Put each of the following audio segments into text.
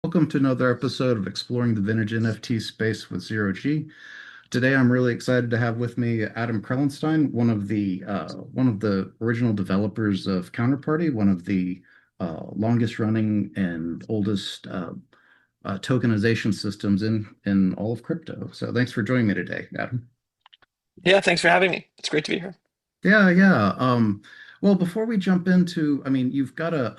Welcome to another episode of Exploring the Vintage NFT Space with ZeroG. Today, I'm really excited to have with me Adam Krellenstein, one of the original developers of Counterparty, one of the longest running and oldest tokenization systems in all of crypto. So, thanks for joining me today, Adam. Yeah, thanks for having me. It's great to be here. Yeah, yeah. Well, before we jump into, I mean, you've got a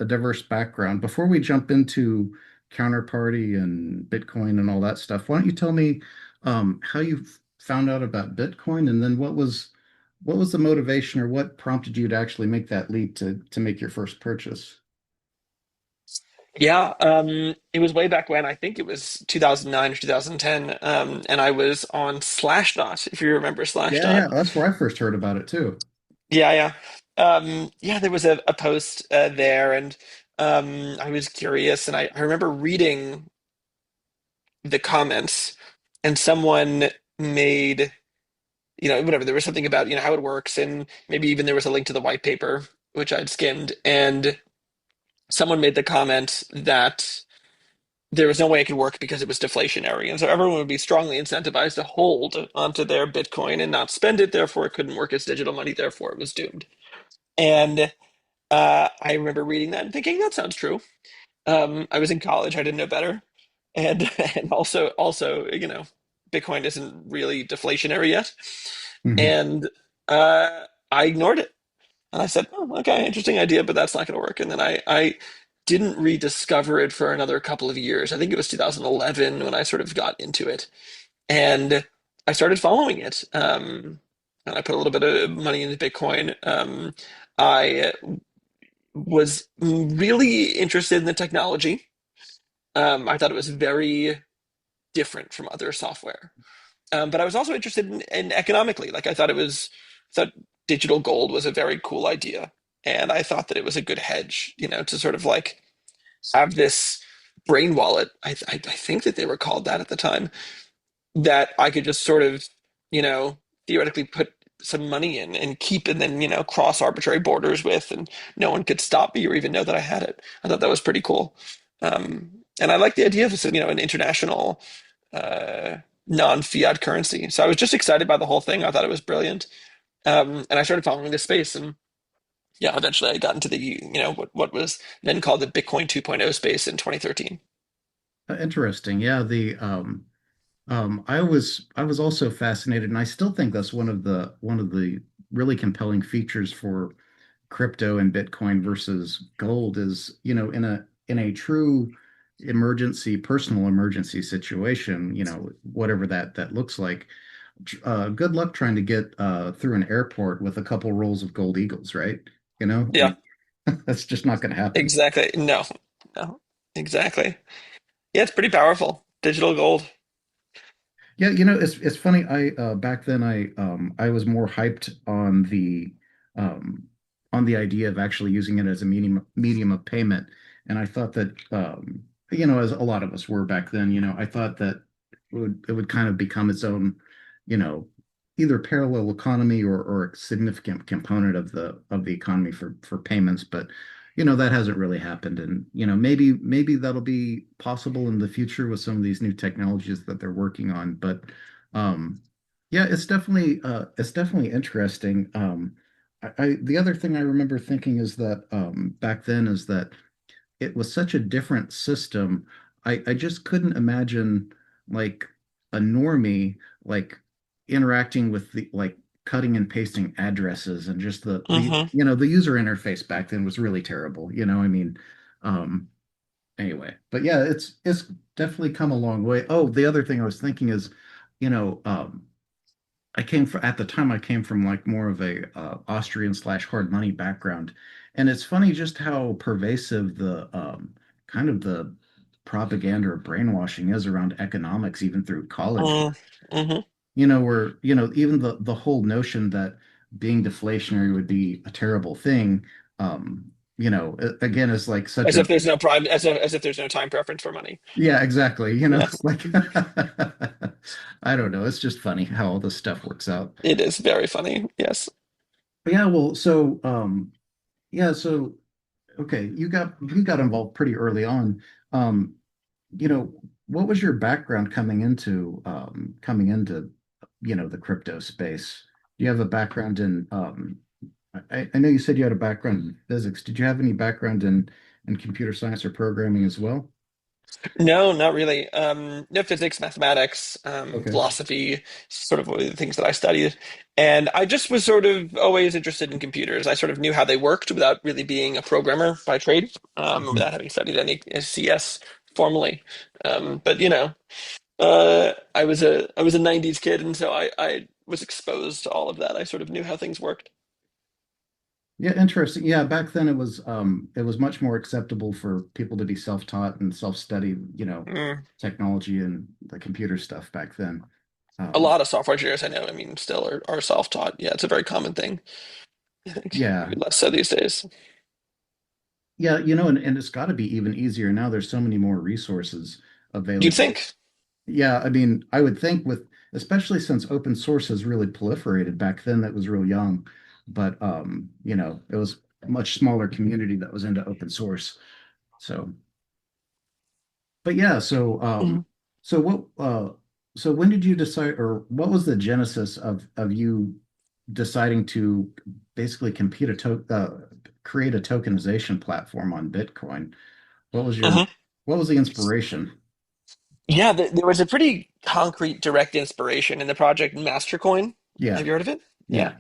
diverse background. Before we jump into Counterparty and Bitcoin and all that stuff, why don't you tell me how you found out about Bitcoin, and then what was the motivation or what prompted you to actually make that leap to make your first purchase? Yeah, it was way back when. I think it was 2009 or 2010, and I was on Slashdot, if you remember Yeah, yeah, Slashdot. that's where I first heard about it too. Yeah, yeah. Yeah, there was a post there, and I was curious, and I remember reading the comments, and someone made, whatever, there was something about, how it works, and maybe even there was a link to the white paper, which I'd skimmed, and someone made the comment that there was no way it could work because it was deflationary. And so everyone would be strongly incentivized to hold onto their Bitcoin and not spend it. Therefore, it couldn't work as digital money. Therefore, it was doomed. And I remember reading that and thinking, that sounds true. I was in college. I didn't know better. And, and also, Bitcoin isn't really deflationary yet. Hmm. And I ignored it. And I said, oh, okay, interesting idea, but that's not going to work. And then I didn't rediscover it for another couple of years. I think it was 2011 when I sort of got into it. And I started following it. And I put a little bit of money into Bitcoin. I was really interested in the technology. I thought it was very different from other software. But I was also interested in economically. Like I thought digital gold was a very cool idea, and I thought that it was a good hedge, to sort of like have this brain wallet. I think that they were called that at the time. That I could just sort of, theoretically put some money in and keep, and then cross arbitrary borders with, and no one could stop me or even know that I had it. I thought that was pretty cool. And I like the idea of this, an international uh, non-fiat currency. So I was just excited by the whole thing. I thought it was brilliant. And I started following this space, and yeah, eventually I got into the, what was then called the Bitcoin 2.0 space in 2013. Interesting. Yeah, I was also fascinated, and I still think that's one of the really compelling features for crypto and Bitcoin versus gold is, in a true personal emergency situation, whatever that looks like. Good luck trying to get through an airport with a couple rolls of gold eagles, right? I Yeah, mean, that's just not going to happen. exactly. No, no, exactly. Yeah, it's pretty powerful. Digital gold. Yeah, it's funny. I back then I was more hyped um on the idea of actually using it as a medium of payment. And I thought that as a lot of us were back then, I thought that it would kind of become its own, you know, either parallel economy or a significant component of the economy for payments. But that hasn't really happened. And maybe that'll be possible in the future with some of these new technologies that they're working on. But yeah, it's definitely interesting. The other thing I remember thinking is that back then is that it was such a different system. I just couldn't imagine like a normie like interacting with the like cutting and pasting addresses, and just Hmm. the user interface back then was really terrible. I mean, um anyway, but yeah, it's definitely come a long way. Oh, the other thing I was thinking is, you know, at the time I came from like more of a Austrian slash hard money background, and it's funny just how pervasive the kind of the propaganda or brainwashing is around economics, even through college. Hmm. Where even the whole notion that being deflationary would be a terrible thing, again, is like such As a if there's no prime, as if there's no time preference for money. yeah, exactly. Yes, Like I don't know. It's just funny how all this stuff works out. it is very funny. Yes. But yeah, well, so yeah, so Okay, you got involved pretty early on. Um, what was your background coming into the crypto space? Do you have a background in I know you said you had a background in physics. Did you have any background in computer science or programming as well? No, not really. No physics, mathematics, Okay. philosophy, sort of the things that I studied. And I just was sort of always interested in computers. I sort of knew how they worked without really being a programmer by trade, Mhm. without having studied any CS formally. But I was a '90s kid, and so I was exposed to all of that. I sort of knew how things worked. Yeah, interesting. Yeah, back then it was much more acceptable for people to be self-taught and self-study, Mm. technology and the computer stuff back then. A Um, lot of software engineers I know, I mean, still are self-taught. Yeah, it's a very common thing. I think yeah. maybe less so these days. Yeah, and it's got to be even easier now. There's so many more resources You'd available. think. Yeah, I mean, I would think especially since open source has really proliferated back then, that was real young, but it was a much smaller community that was into open source. So, but yeah, Mhm. so when did you decide, or what was the genesis of you deciding to basically create a tokenization platform on Bitcoin? What was your Mhm. what was the inspiration? Yeah, there was a pretty concrete, direct inspiration in the project Mastercoin. Yeah, Have you heard of it? Yeah. yeah.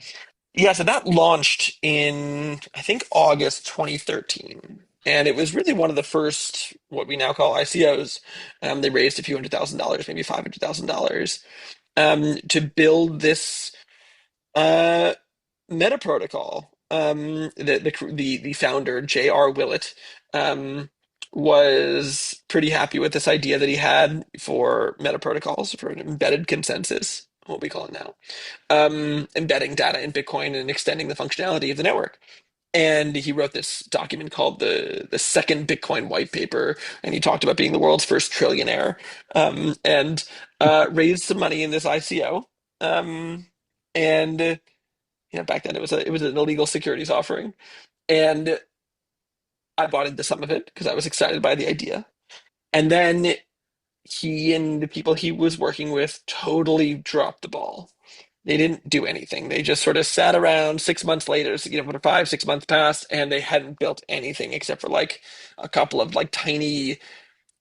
Yeah, so that launched in, I think, August 2013. And it was really one of the first, what we now call ICOs. They raised a few $100,000, maybe $500,000, to build this uh, meta protocol. The founder, J.R. Willett, um, was pretty happy with this idea that he had for meta protocols, for an embedded consensus, what we call it now, embedding data in Bitcoin and extending the functionality of the network. And he wrote this document called the Second Bitcoin White Paper, and he talked about being the world's first trillionaire, and raised some money in this ICO. And back then it was an illegal securities offering, and I bought into some of it because I was excited by the idea. And then he and the people he was working with totally dropped the ball. They didn't do anything. They just sort of sat around 6 months later, so, 5, 6 months passed, and they hadn't built anything except for like a couple of like tiny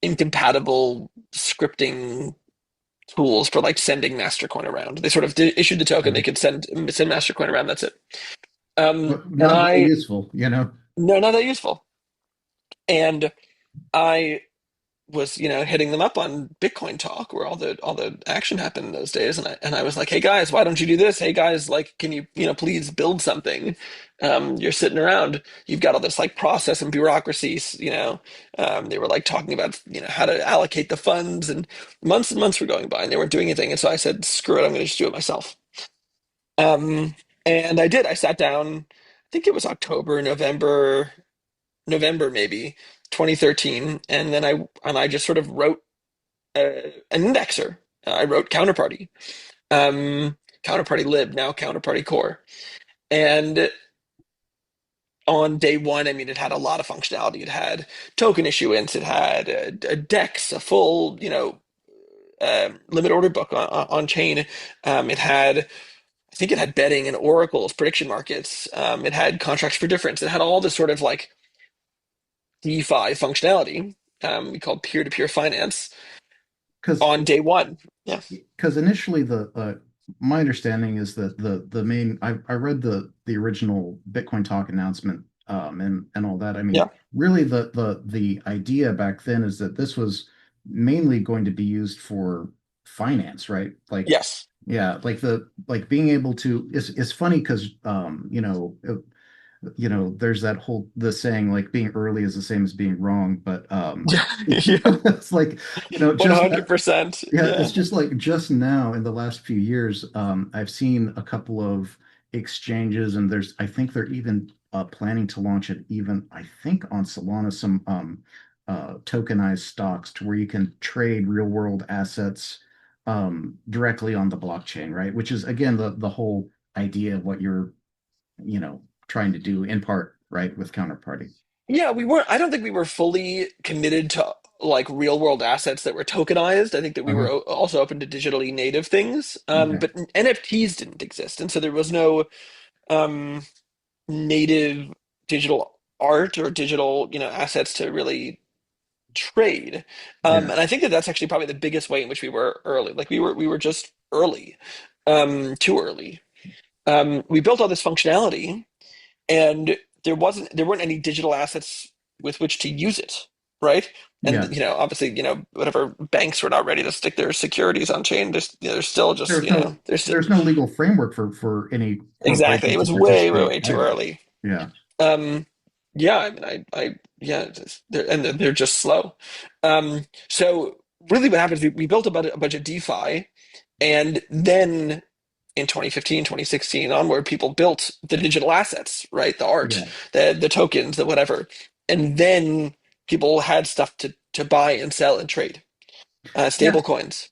incompatible scripting tools for like sending Mastercoin around. They sort of issued the token, they Okay. could send Mastercoin around. That's it. But And not very useful. no, not that useful. And I was hitting them up on Bitcoin Talk where all the action happened in those days, and I was like, hey guys, why don't you do this? Hey guys, like, can you please build something? You're sitting around, you've got all this like process and bureaucracy. They were like talking about how to allocate the funds, and months were going by and they weren't doing anything, and so I said, screw it, I'm going to just do it myself. um and I did. I sat down, I think it was November maybe 2013, and then I just sort of wrote an indexer. I wrote Counterparty, um, Counterparty Lib, now Counterparty Core, and on day one, I mean, it had a lot of functionality. It had token issuance, it had a DEX, a full limit order book on chain. It had, I think it had betting and oracles, prediction markets. It had contracts for difference. It had all this sort of like DeFi functionality. We called peer-to-peer finance Because on day one. Yeah, because initially the my understanding is that the main I read the original Bitcoin Talk announcement and all that. I mean, yeah, really the idea back then is that this was mainly going to be used for finance, right? Like, yes. yeah, like being able to it's funny because there's that whole the saying like being early is the same as being wrong, but Yeah, yeah, it's like, just 100%. yeah, it's Yeah. just like just now in the last few years, I've seen a couple of exchanges, and I think they're even planning to launch it even, I think, on Solana, some tokenized stocks to where you can trade real world assets directly on the blockchain, right? Which is again the whole idea of what you're, trying to do in part, right, with Counterparty. Yeah, we weren't. I don't think we were fully committed to like real world assets that were tokenized. I think that we were Uh-huh. also open to digitally native things. Okay. But NFTs didn't exist, and so there was no um, native digital art or digital, assets to really trade. Yeah. And I think that that's actually probably the biggest way in which we were early. Like we were just early, too early. We built all this functionality and there weren't any digital assets with which to use it, right? And Yeah. obviously, whatever banks were not ready to stick their securities on chain. There's still just, There's no there's still, there's no legal framework for any exactly. corporation It to was way, way, participate way too either. early. Yeah. Um, yeah, I mean, yeah, they're just slow. So really, what happened is we built a bunch of DeFi, and then in 2015, 2016 onward, people built the digital assets, right? The art, Yeah. the tokens, the whatever. And then people had stuff to buy and sell and trade. Yeah. Stable coins.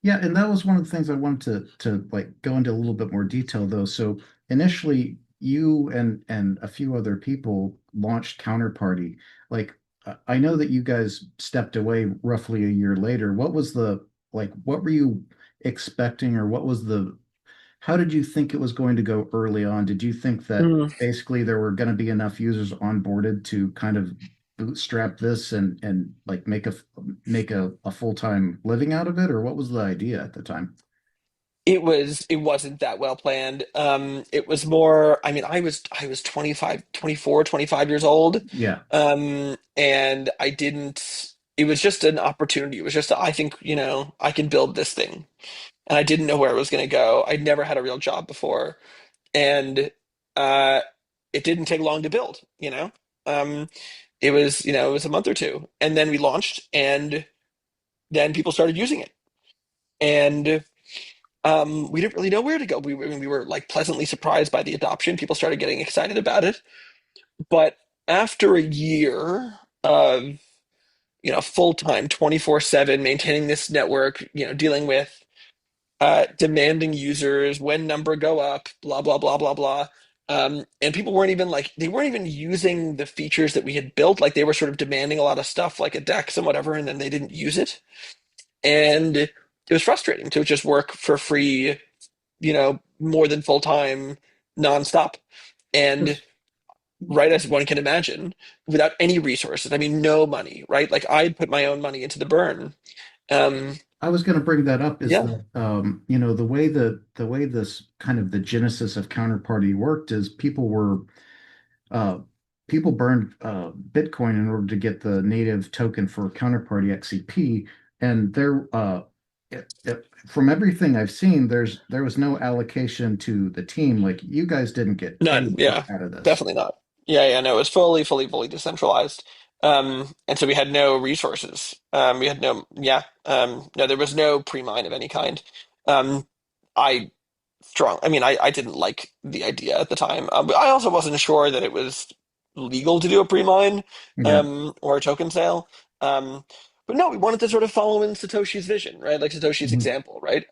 Yeah, and that was one of the things I wanted to like go into a little bit more detail though. So initially you and a few other people launched Counterparty. Like I know that you guys stepped away roughly a year later. What was the like what were you expecting, or what was the how did you think it was going to go early on? Did you think that Mm. basically there were going to be enough users onboarded to kind of bootstrap this and like make a full-time living out of it, or what was the idea at the time? It wasn't that well planned. It was more, I mean, I was 25, 24, 25 years old. Yeah. And it was just an opportunity. It was just, I think, I can build this thing. And I didn't know where it was going to go. I'd never had a real job before. And uh, it didn't take long to build, Um, it was a month or two. And then we launched, and then people started using it. And we didn't really know where to go. We were like pleasantly surprised by the adoption. People started getting excited about it. But after a year of, full-time 24/7 maintaining this network, dealing with demanding users, when number go up, blah, blah, blah, blah, blah. And people weren't even like, they weren't even using the features that we had built. Like they were sort of demanding a lot of stuff like a DEX and whatever, and then they didn't use it. And it was frustrating to just work for free, more than full time, nonstop. And Yes. right as one can imagine, without any resources, I mean, no money, right? Like I put my own money into the burn. Um, I was going to bring that up is yeah, that the way this kind of the genesis of Counterparty worked is uh, people burned Bitcoin in order to get the native token for Counterparty XCP, and from everything I've seen, there was no allocation to the team. Like you guys didn't get none. anything Yeah, out of this. definitely not. Yeah, yeah, no, it was fully, fully, fully decentralized. And so we had no resources. We had no, yeah, no, there was no pre-mine of any kind. Um, I I mean, I didn't like the idea at the time. But I also wasn't sure that it was legal to do a pre-mine, Yeah. or a token sale. Um, but no, we wanted to sort of follow in Satoshi's vision, right? Like Satoshi's Mhm. example, right?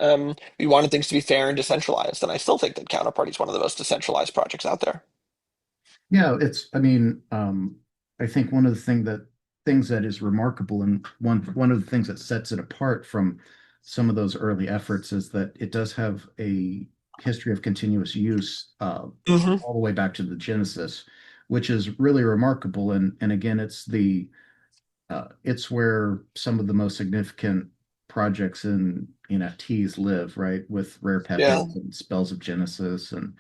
We wanted things to be fair and decentralized, and I still think that Counterparty is one of the most decentralized projects out there. Yeah, I mean, I think one of the things that is remarkable, and one of the things that sets it apart from some of those early efforts is that it does have a history of continuous use Hmm. all the way back to the Genesis, which is really remarkable. And again, it's where some of the most significant projects in NFTs live, right? With Rare Pepe Yeah, and Spells of Genesis and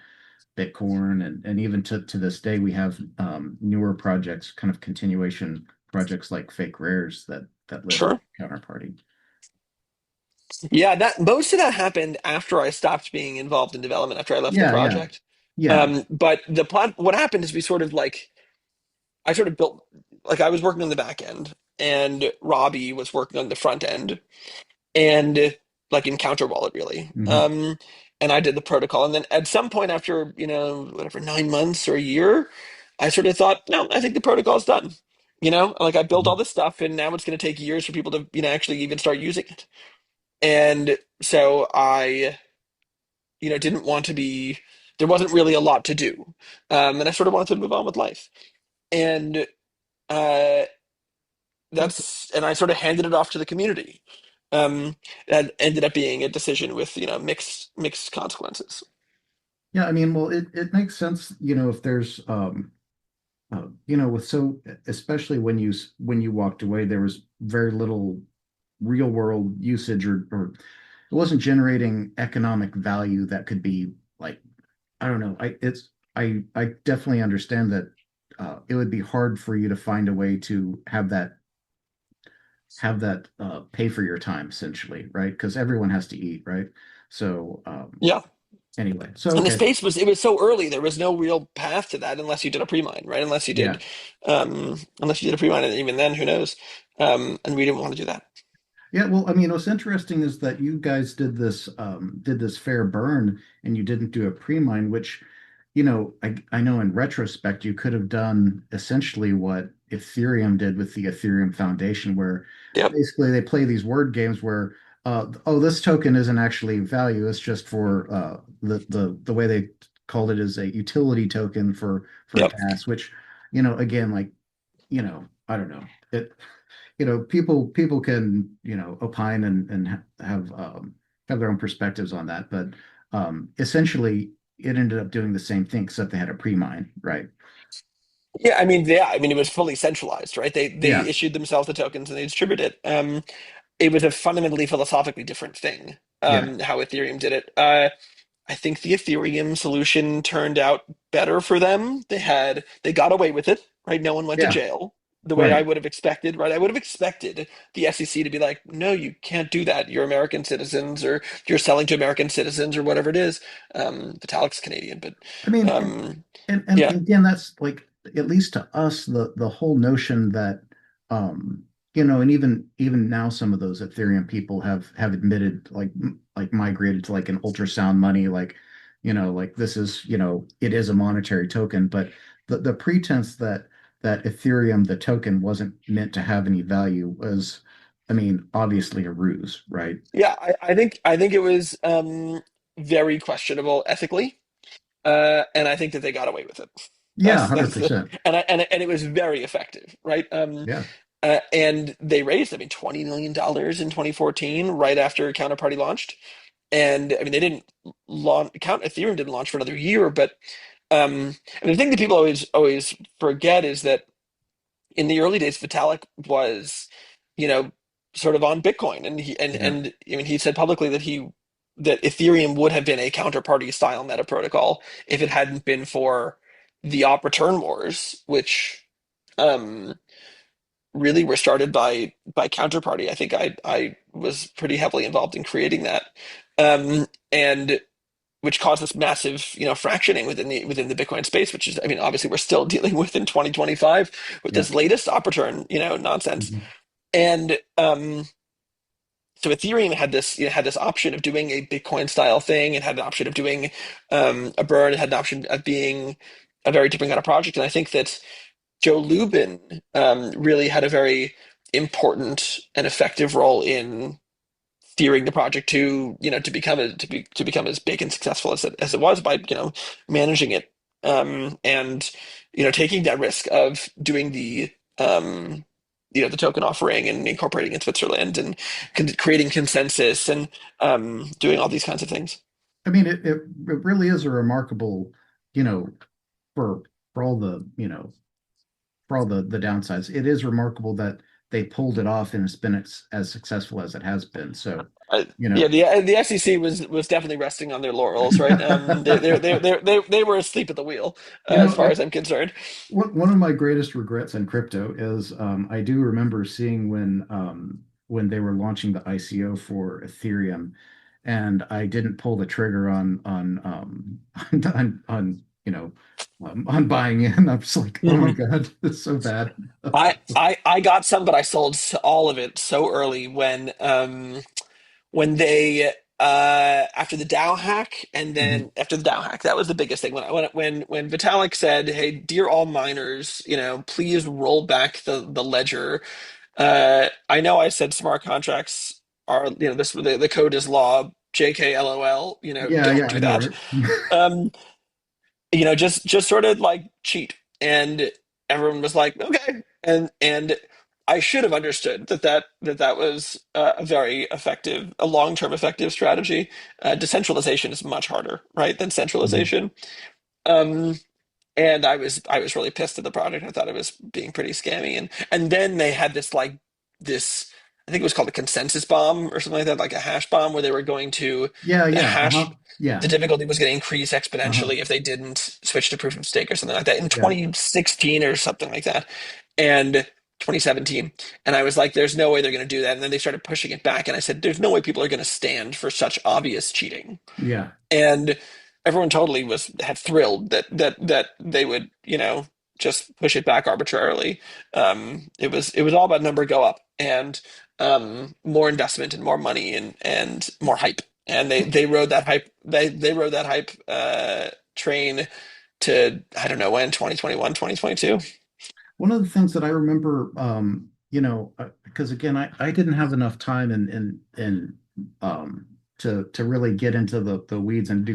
Bitcoin, and even to this day, we have newer projects, kind of continuation projects like Fake Rares that live on sure. Counterparty. Yeah, that most of that happened after I stopped being involved in development, after I left the Yeah, yeah, project. yeah. But what happened is we sort of like I sort of built like I was working on the back end and Robbie was working on the front end and like in Counter Wallet really. Hmm. And I did the protocol. And then at some point after, whatever, 9 months or a year, I sort of thought, no, I think the protocol's done. Like I built all this stuff and now it's going to take years for people to, actually even start using it. And so I, didn't want to there wasn't really a lot to do. And I sort of wanted to move on with life. And Uh, Okay. and I sort of handed it off to the community. That ended up being a decision with mixed consequences. Yeah, I mean, well, it makes sense, if there's with so especially when you walked away, there was very little real world usage or it wasn't generating economic value that could be like, I don't know. I definitely understand that it would be hard for you to find a way to have that pay for your time essentially, right? Because everyone has to eat, right? So Yeah. anyway, so And the okay, space was it was so early. There was no real path to that unless you did a pre-mine, right? yeah. Unless you did a pre-mine, and even then, who knows? And we didn't want to do that. Yeah, well, I mean, what's interesting is that you guys did this fair burn and you didn't do a pre-mine, which, I know in retrospect you could have done essentially what Ethereum did with the Ethereum Foundation, where Yep, basically they play these word games where, oh, this token isn't actually value, it's just for the way they called it is a utility token for yep. gas, which, again, like, I don't know. People can, opine and have their own perspectives on that, but essentially it ended up doing the same thing except they had a pre-mine, right? I mean, it was fully centralized, right? They Yeah, issued themselves the tokens and they distributed it. It was a fundamentally philosophically different thing. yeah, How Ethereum did it. I think the Ethereum solution turned out better for them. They got away with it, right? No one went to yeah, jail the way I right. would have expected, right? I would have expected the SEC to be like, no, you can't do that. You're American citizens, or you're selling to American citizens, or whatever it is. Vitalik's Canadian, but I mean, um, and yeah, again, that's like, at least to us, the whole notion that and even now some of those Ethereum people have admitted, like migrated to like an ultrasound money, like, like this is, it is a monetary token, but the pretense that Ethereum, the token, wasn't meant to have any value was, I mean, obviously a ruse, right? yeah. I think it was very questionable ethically, and I think that they got away with it. Yeah, That's the 100%. and it was very effective, right? Yeah, And they raised, I mean, $20 million in 2014, right after Counterparty launched. And I mean, they didn't launch. Ethereum didn't launch for another year, but I mean, the thing that people always forget is that in the early days, Vitalik was, you know, sort of on Bitcoin, and yeah, I mean, he said publicly that Ethereum would have been a counterparty style meta protocol if it hadn't been for the op return wars, which um, really were started by Counterparty. I think I was pretty heavily involved in creating that, and which caused this massive, fractioning within the Bitcoin space, which is, I mean, obviously we're still dealing with in 2025 with yeah. this latest op return, nonsense. Mhm. And so Ethereum had this option of doing a Bitcoin style thing. It had an option of doing a burn. It had an option of being a very different kind of project. And I think that Joe Lubin really had a very important and effective role in steering the project to become as big and successful as it was by managing it and taking that risk of doing the token offering and incorporating in Switzerland and creating consensus and doing all these kinds of things. I mean, it really is a remarkable, you know, for for all the, for all the downsides, it is remarkable that they pulled it off and it's been as successful as it has been. So, you Yeah, know, the SEC was definitely resting on their laurels, right? They were asleep at the wheel, as far it, as I'm concerned. one of my greatest regrets in crypto is I do remember seeing when they were launching the ICO for Ethereum, and I didn't pull the trigger on buying in. I was like, oh my Mhm. God, it's so bad. I got some, but I sold all of it so early when they after the DAO hack, and Mhm. then after the DAO hack, that was the biggest thing. When Vitalik said, "Hey, dear all miners, please roll back the ledger." I know I said smart contracts are the code is law. JK LOL. Yeah, Don't yeah, I do know, that. right? Um, just sort of like cheat and. everyone was like, okay, and I should have understood that was a very effective, a long-term effective strategy. Decentralization is much harder, right, than Mhm. centralization. Um, and I was really pissed at the product. I thought it was being pretty scammy, and then they had this I think it was called a consensus bomb or something like that, like a hash bomb, where they were going to Yeah, the yeah, hash uh-huh. Yeah, the difficulty was going to increase uh-huh. exponentially if they didn't switch to proof of stake or something like that in Yeah, 2016 or something like that, and 2017. And I was like, there's no way they're going to do that. And then they started pushing it back, and I said, there's no way people are going to stand for such obvious cheating. yeah. And everyone totally was had thrilled that they would, just push it back arbitrarily. It was all about number go up and more investment and more money and more hype. And they rode that hype. They rode that hype train to, I don't know when, 2021, 2022. One of the things that I remember, because again, I didn't have enough time and to really get into the weeds and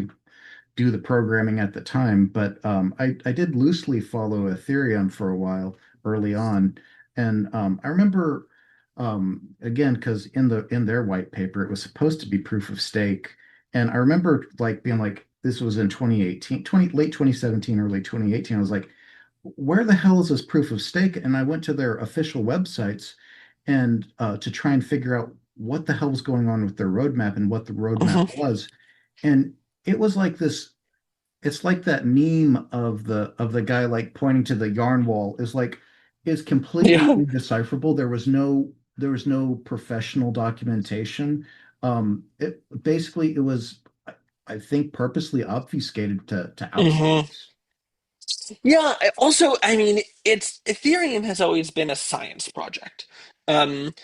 do the programming at the time, but I did loosely follow Ethereum for a while early on, and I remember again because in their white paper it was supposed to be proof of stake, and I remember like being like this was in 2018, late 2017, early 2018. I was like, where the hell is this proof of stake? And I went to their official websites and to try and figure out what the hell was going on with their roadmap and what the roadmap Hmm. was. And it was like this, it's like that meme of the guy like pointing to the yarn wall is completely Yeah. indecipherable. There was no professional documentation. It basically it was I think purposely obfuscated to Hmm. outsiders. Yeah. Also, I mean, it's Ethereum has always been a science project. Um,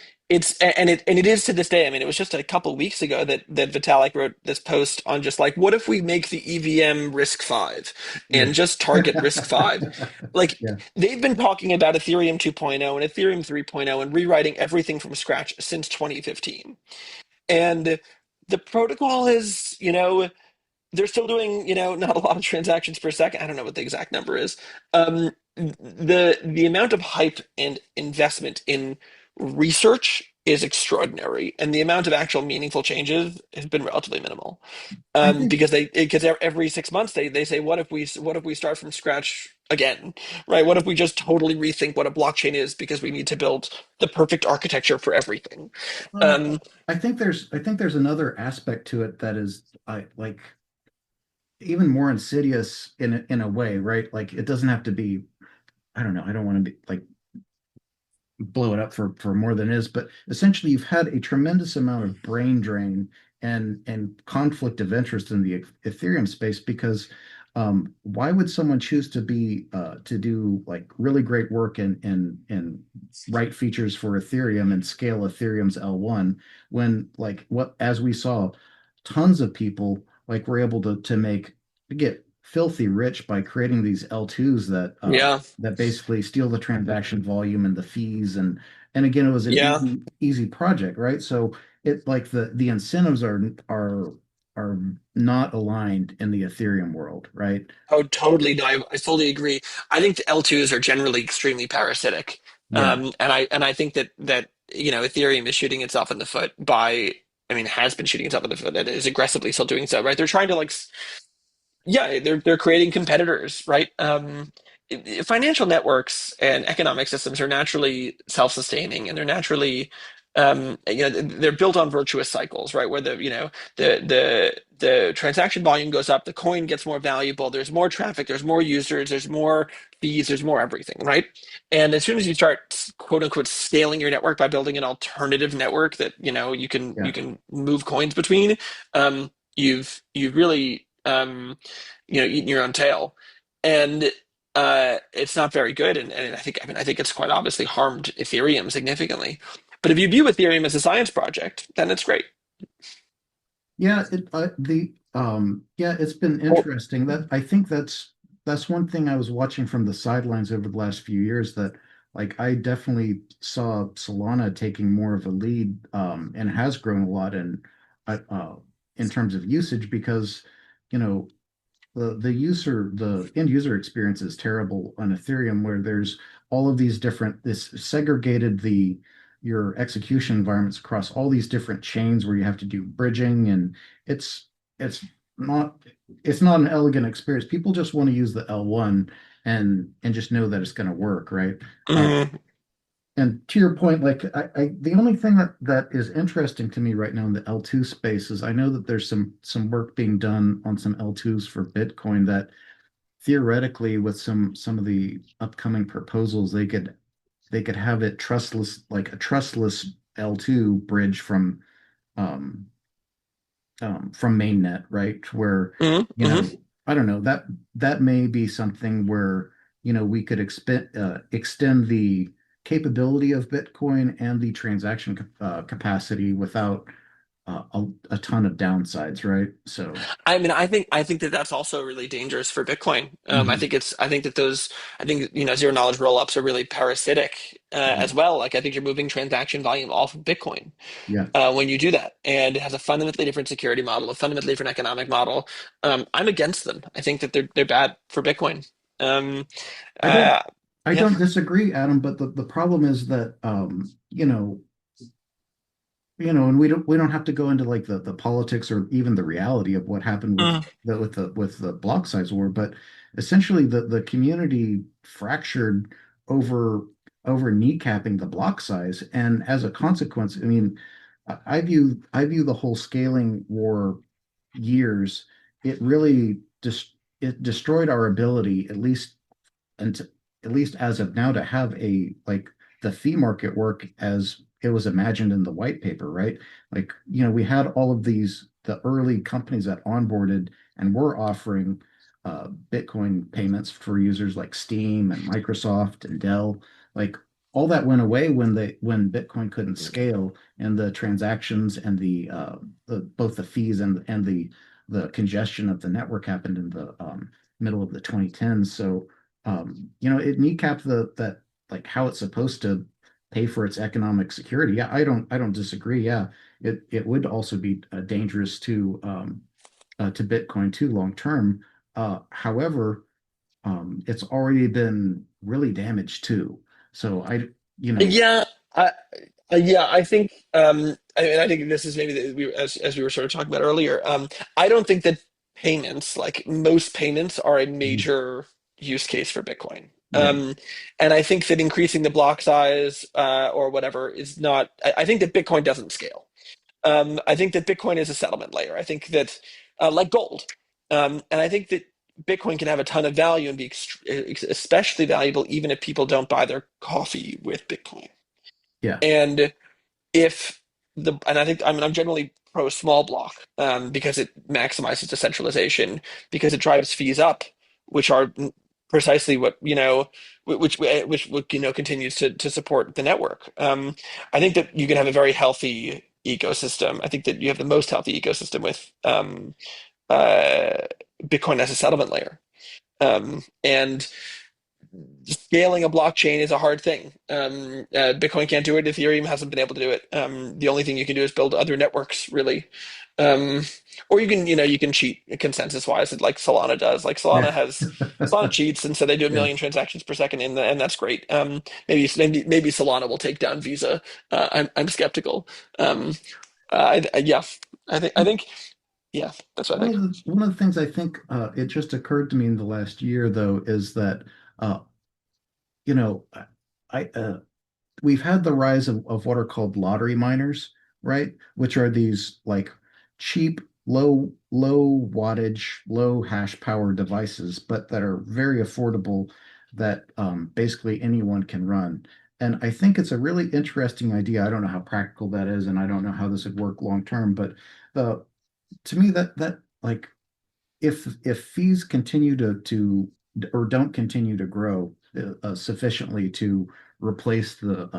and it is to this day. I mean, it was just a couple weeks ago that Vitalik wrote this post on just like, what if we make the EVM RISC-V Yeah. and just target RISC-V? Like Yeah. they've been talking about Ethereum 2.0 and Ethereum 3.0 and rewriting everything from scratch since 2015. And the protocol is, they're still doing, not a lot of transactions per second. I don't know what the exact number is. The amount of hype and investment in research is extraordinary, and the amount of actual meaningful changes has been relatively minimal. I think Because every 6 months they say, what if we start from scratch again, right? What if we just totally rethink what a blockchain is because we need to build the perfect architecture for everything? well, Um, I think there's another aspect to it that is I like even more insidious in a way, right? Like it doesn't have to be, I don't know, I don't want to be like blow it up for more than it is, but essentially you've had a tremendous amount of brain drain and conflict of interest in the Ethereum space because why would someone choose to do like really great work and write features for Ethereum and scale Ethereum's L1 when like what as we saw tons of people like were able to get filthy rich by creating these L2s yeah, that basically steal the transaction volume and the fees and again it was an yeah. easy project, right? So it like the incentives are not aligned in the Ethereum world, right? Oh, totally. No, I fully agree. I think the L2s are generally extremely parasitic. Yeah, And I think that Ethereum is shooting itself in the foot by, I mean, has been shooting itself in the foot and is aggressively still doing so, right? They're trying to like yeah, they're creating competitors, right? Financial networks and economic systems are naturally self-sustaining, and they're naturally, they're built on virtuous cycles, right? Where the transaction volume goes up, the coin gets more valuable, there's more traffic, there's more users, there's more fees, there's more everything, right? And as soon as you start quote unquote scaling your network by building an alternative network that you can yeah. you can move coins between, you've really eating your own tail, and it's not very good. And I think it's quite obviously harmed Ethereum significantly. But if you view Ethereum as a science project, then it's great. Yeah, it's been Well, interesting. That I think that's one thing I was watching from the sidelines over the last few years that like I definitely saw Solana taking more of a lead and has grown a lot in terms of usage because you know the end user experience is terrible on Ethereum, where there's all of these different this segregated the your execution environments across all these different chains where you have to do bridging, and it's it's not it's not an elegant experience. People just want to use the L1 and just know that it's going to work, right? Uh, Mm, and to your point, like the only thing that is interesting to me right now in the L2 space is I know that there's some work being done on some L2s for Bitcoin that theoretically with some of the upcoming proposals they could have it trustless, like a trustless L2 bridge um from mainnet, right? Where, you know, mm. I don't know, that may be something where, we could extend the capability of Bitcoin and the transaction capacity without a ton of downsides, right? So, I mean, I think that that's also really dangerous for Bitcoin. mhm, I think that those, I think zero knowledge rollups are really parasitic yeah, as well. Like I think you're moving transaction volume off of Bitcoin yeah. when you do that, and it has a fundamentally different security model, a fundamentally different economic model. I'm against them. I think that they're bad for Bitcoin. Um, I don't uh, I yeah. don't disagree, Adam, but the problem is that and we don't have to go into like the politics or even the reality of what happened with Mm, the block size war, but essentially the community fractured over over kneecapping the block size, and as a consequence, I mean, I view the whole scaling war years. It really just it destroyed our ability, and at least as of now, to have a like the fee market work as it was imagined in the white paper, right? Like, we had all of the early companies that onboarded and were offering Bitcoin payments for users like Steam and Microsoft and Dell. Like, all that went away when Bitcoin couldn't scale, and the transactions and the both the fees and the congestion of the network happened in the middle of the 2010s. So, it kneecapped that, like, how it's supposed to pay for its economic security. Yeah, I don't disagree. Yeah, it would also be dangerous to Bitcoin too long term. However, it's already been really damaged too. So yeah. I, I think I think this is maybe as we were sort of talking about earlier. I don't think that payments, like most payments, are a Mhm. major use case for Bitcoin. Yeah, And I think that increasing the block size or whatever is not. I think that Bitcoin doesn't scale. I think that Bitcoin is a settlement layer. I think that like gold, and I think that Bitcoin can have a ton of value and be especially valuable even if people don't buy their coffee with Bitcoin. yeah, And if and I think I'm generally pro small block because it maximizes decentralization because it drives fees up, which are precisely what which continues to support the network. I think that you can have a very healthy ecosystem. I think that you have the most healthy ecosystem with uh, Bitcoin as a settlement layer. And scaling a blockchain is a hard thing. Bitcoin can't do it. Ethereum hasn't been able to do it. The only thing you can do is build other networks, really. Um, or you can cheat consensus wise, like Solana does. Like yeah, Solana cheats, and so they do a yeah. million transactions per second, and that's great. Maybe Solana will take down Visa. I'm skeptical. Um, yeah, I think yeah, that's what I One think. of the things I think it just occurred to me in the last year, though, is that uh, you know, I we've had the rise of what are called lottery miners, right? Which are these like cheap, low wattage, low hash power devices, but that are very affordable that basically anyone can run. And I think it's a really interesting idea. I don't know how practical that is, and I don't know how this would work long term, but the to me that like if fees continue to or don't continue to grow sufficiently to replace the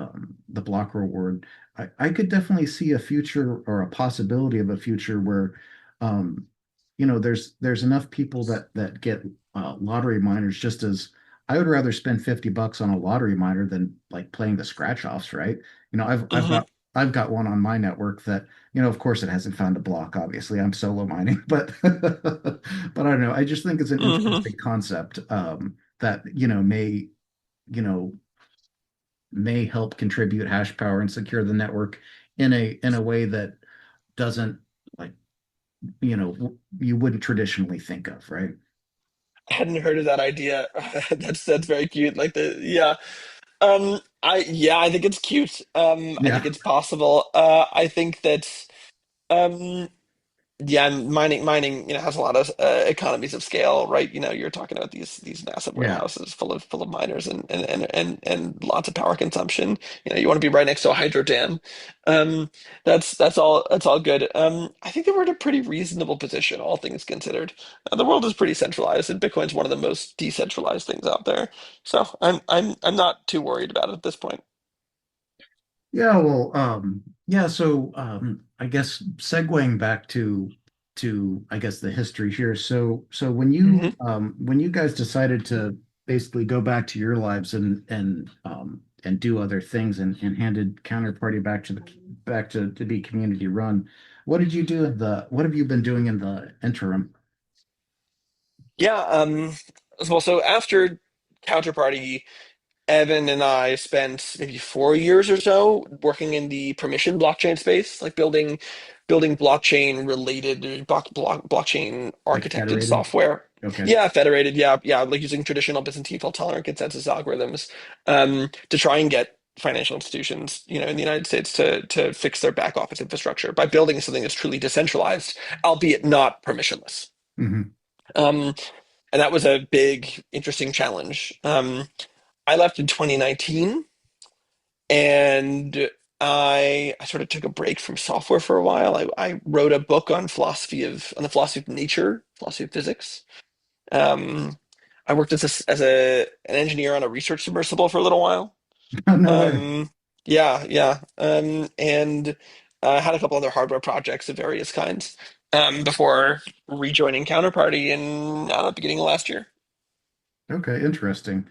block reward, I could definitely see a future or a possibility of a future where um, there's enough people that get lottery miners, just as I would rather spend $50 on a lottery miner than like playing the scratch offs, right? I've Mhm. I've got one on my network that, of course it hasn't found a block, obviously. I'm solo mining, but but I don't know. I just think it's an Hmm. interesting concept that, you know, may help contribute hash power and secure the network in a way that doesn't like, you wouldn't traditionally think of, right? I hadn't heard of that idea. That's very cute. Like the yeah. I think it's cute. I think Yeah. it's possible. I think that um yeah, mining, has a lot of economies of scale, right? You're talking about these massive Yeah. warehouses full of miners and lots of power consumption. You want to be right next to a hydro dam. That's all good. I think that we're in a pretty reasonable position, all things considered. The world is pretty centralized, and Bitcoin's one of the most decentralized things out there. So I'm not too worried about it at this point. Yeah, well, yeah, so I guess segueing back to I guess the history here. So Hmm. when you guys decided to basically go back to your lives and do other things and handed Counterparty back to be community run, what have you been doing in the interim? Yeah. Well, so after Counterparty, Evan and I spent maybe 4 years or so working in the permission blockchain space, like building blockchain related blockchain Like architected federated? software. Okay. Yeah, federated. Yeah, yeah, like using traditional Byzantine fault tolerant consensus algorithms to try and get financial institutions, in the United States to fix their back office infrastructure by building something that's truly decentralized, albeit not permissionless. Hmm. Um, and that was a big, interesting challenge. I left in 2019, and I sort of took a break from software for a while. I wrote a book on the philosophy of nature, philosophy of physics. Um, I worked as an engineer on a research submersible for a little while. Oh, no way. Um, yeah, yeah, and had a couple other hardware projects of various kinds before rejoining Counterparty in the beginning of last year. Okay, interesting.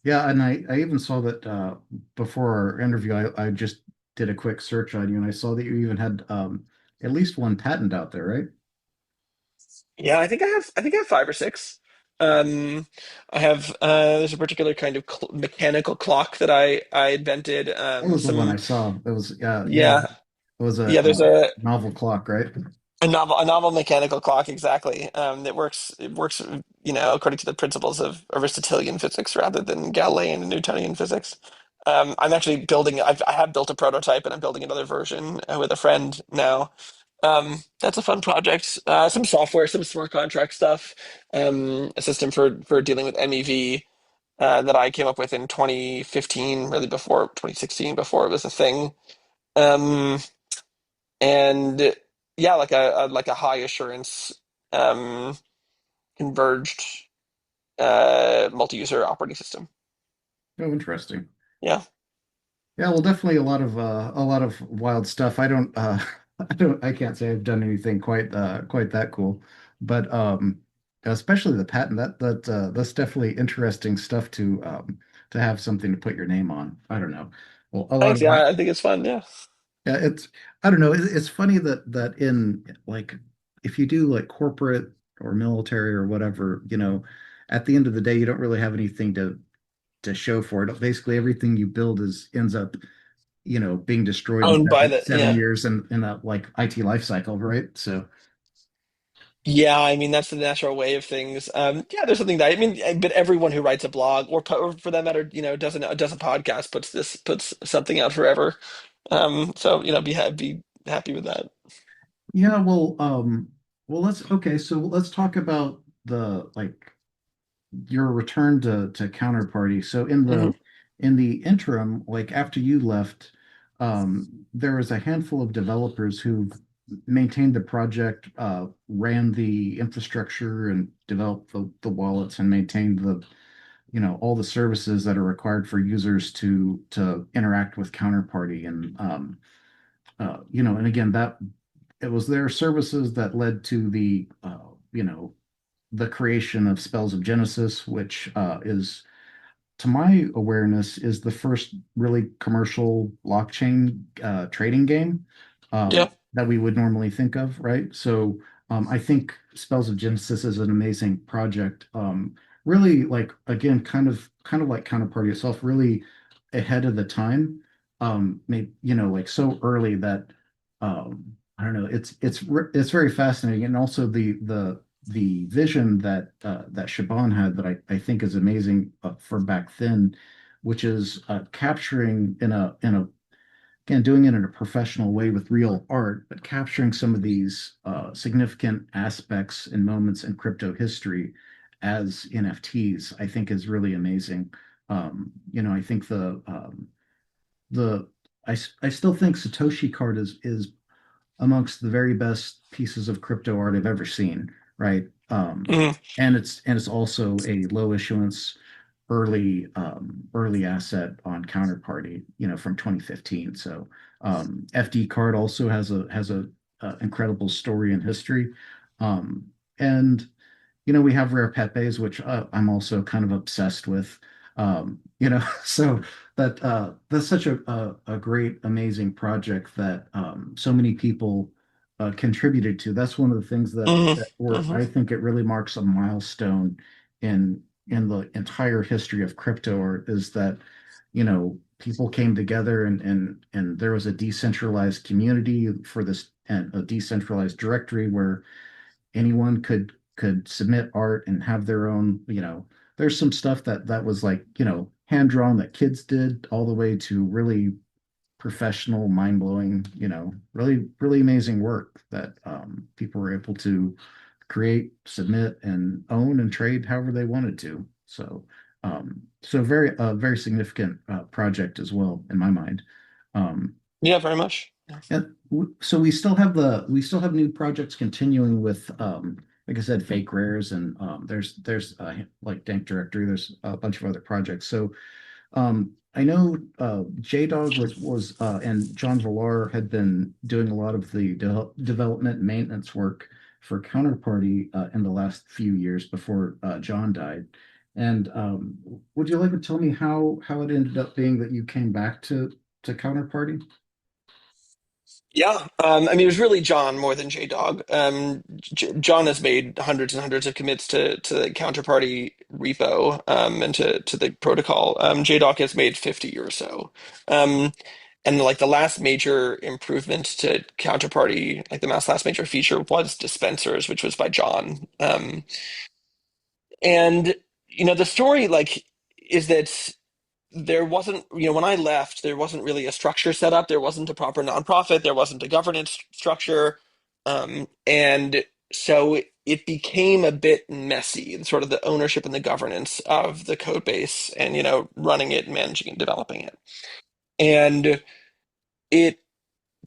Yeah, and I even saw that before our interview, I just did a quick search on you, and I saw that you even had at least one patent out there, right? Yeah, I think I have five or six. Um, I have there's a particular kind of mechanical clock that I invented. That was the one I Some saw. It was yeah, Yeah, it was yeah. a There's novel clock, right? a novel mechanical clock exactly that works according to the principles of Aristotelian physics rather than Galilean and Newtonian physics. I'm actually I have built a prototype and I'm building another version with a friend now. That's a fun project. Some software, some smart contract stuff, a system for dealing with MEV that I came up with in 2015, really before 2016, before it was a thing. Um, and yeah, like a high assurance um, converged multi-user operating system. Oh, interesting. Yeah, Yeah, well, definitely a lot of wild stuff. I can't say I've done anything quite that cool, but especially the patent that's definitely interesting stuff to have something to put your name on. I don't know. Well, a lot thanks. of my Yeah, I think it's fun. Yeah. yeah, I don't know. It's funny that in like if you do like corporate or military or whatever, at the end of the day, you don't really have anything to show for it. Basically, everything you build is ends up being destroyed in Owned by the seven yeah. years in that like IT life cycle, right? So Yeah, I mean that's the natural way of things. Yeah, there's something that I mean, but everyone who writes a blog or for that matter, does a podcast puts something out forever. So be happy with that. yeah, well, so let's talk about the like your return to Counterparty. So Hmm. in the interim, like after you left, there was a handful of developers who maintained the project, ran the infrastructure and developed the wallets and maintained the all the services that are required for users to interact with Counterparty and again that it was their services that led to the creation of Spells of Genesis, which is to my awareness, is the first really commercial blockchain trading game Yeah. that we would normally think of, right? So I think Spells of Genesis is an amazing project. Really, like again, kind of like Counterparty itself, really ahead of the time. Maybe like so early that I don't know. It's very fascinating, and also the vision that that Shaban had that I think is amazing for back then, which is capturing in a again doing it in a professional way with real art, but capturing some of these significant aspects and moments in crypto history as NFTs. I think is really amazing. I think the I still think Satoshi Card is amongst the very best pieces of crypto art I've ever seen, right? Mhm. And it's also a low issuance early asset on Counterparty, from 2015. So FD Card also has a incredible story and history. And we have Rare Pepes, which I'm also kind of obsessed with. So that's such a great, amazing project that so many people contributed to. That's one of the things Mhm. where Mhm. I think it really marks a milestone in the entire history of crypto art is that, people came together and there was a decentralized community for this and a decentralized directory where anyone could submit art and have their own, there's some stuff that was like, hand drawn that kids did all the way to really professional, mind-blowing, really really amazing work that people were able to create, submit, and own and trade however they wanted to. So very very significant project as well in my mind. Um, Yeah, very much. Yeah. and so we still have new projects continuing with like I said, fake rares, and there's like Dank directory. There's a bunch of other projects. So I know JDog was and John Villar had been doing a lot of the development and maintenance work for Counterparty in the last few years before John died. And would you like to tell me how it ended up being that you came back to Counterparty? Yeah, I mean, it was really John more than JDog. John has made hundreds and hundreds of commits to the Counterparty repo and to the protocol. JDog has made 50 or so. Um, and like the last major improvement to Counterparty, like the last major feature was dispensers, which was by John. And the story like is that there wasn't, when I left, there wasn't really a structure set up. There wasn't a proper nonprofit. There wasn't a governance structure. And so it became a bit messy, sort of the ownership and the governance of the code base and, running it, managing and developing it. And it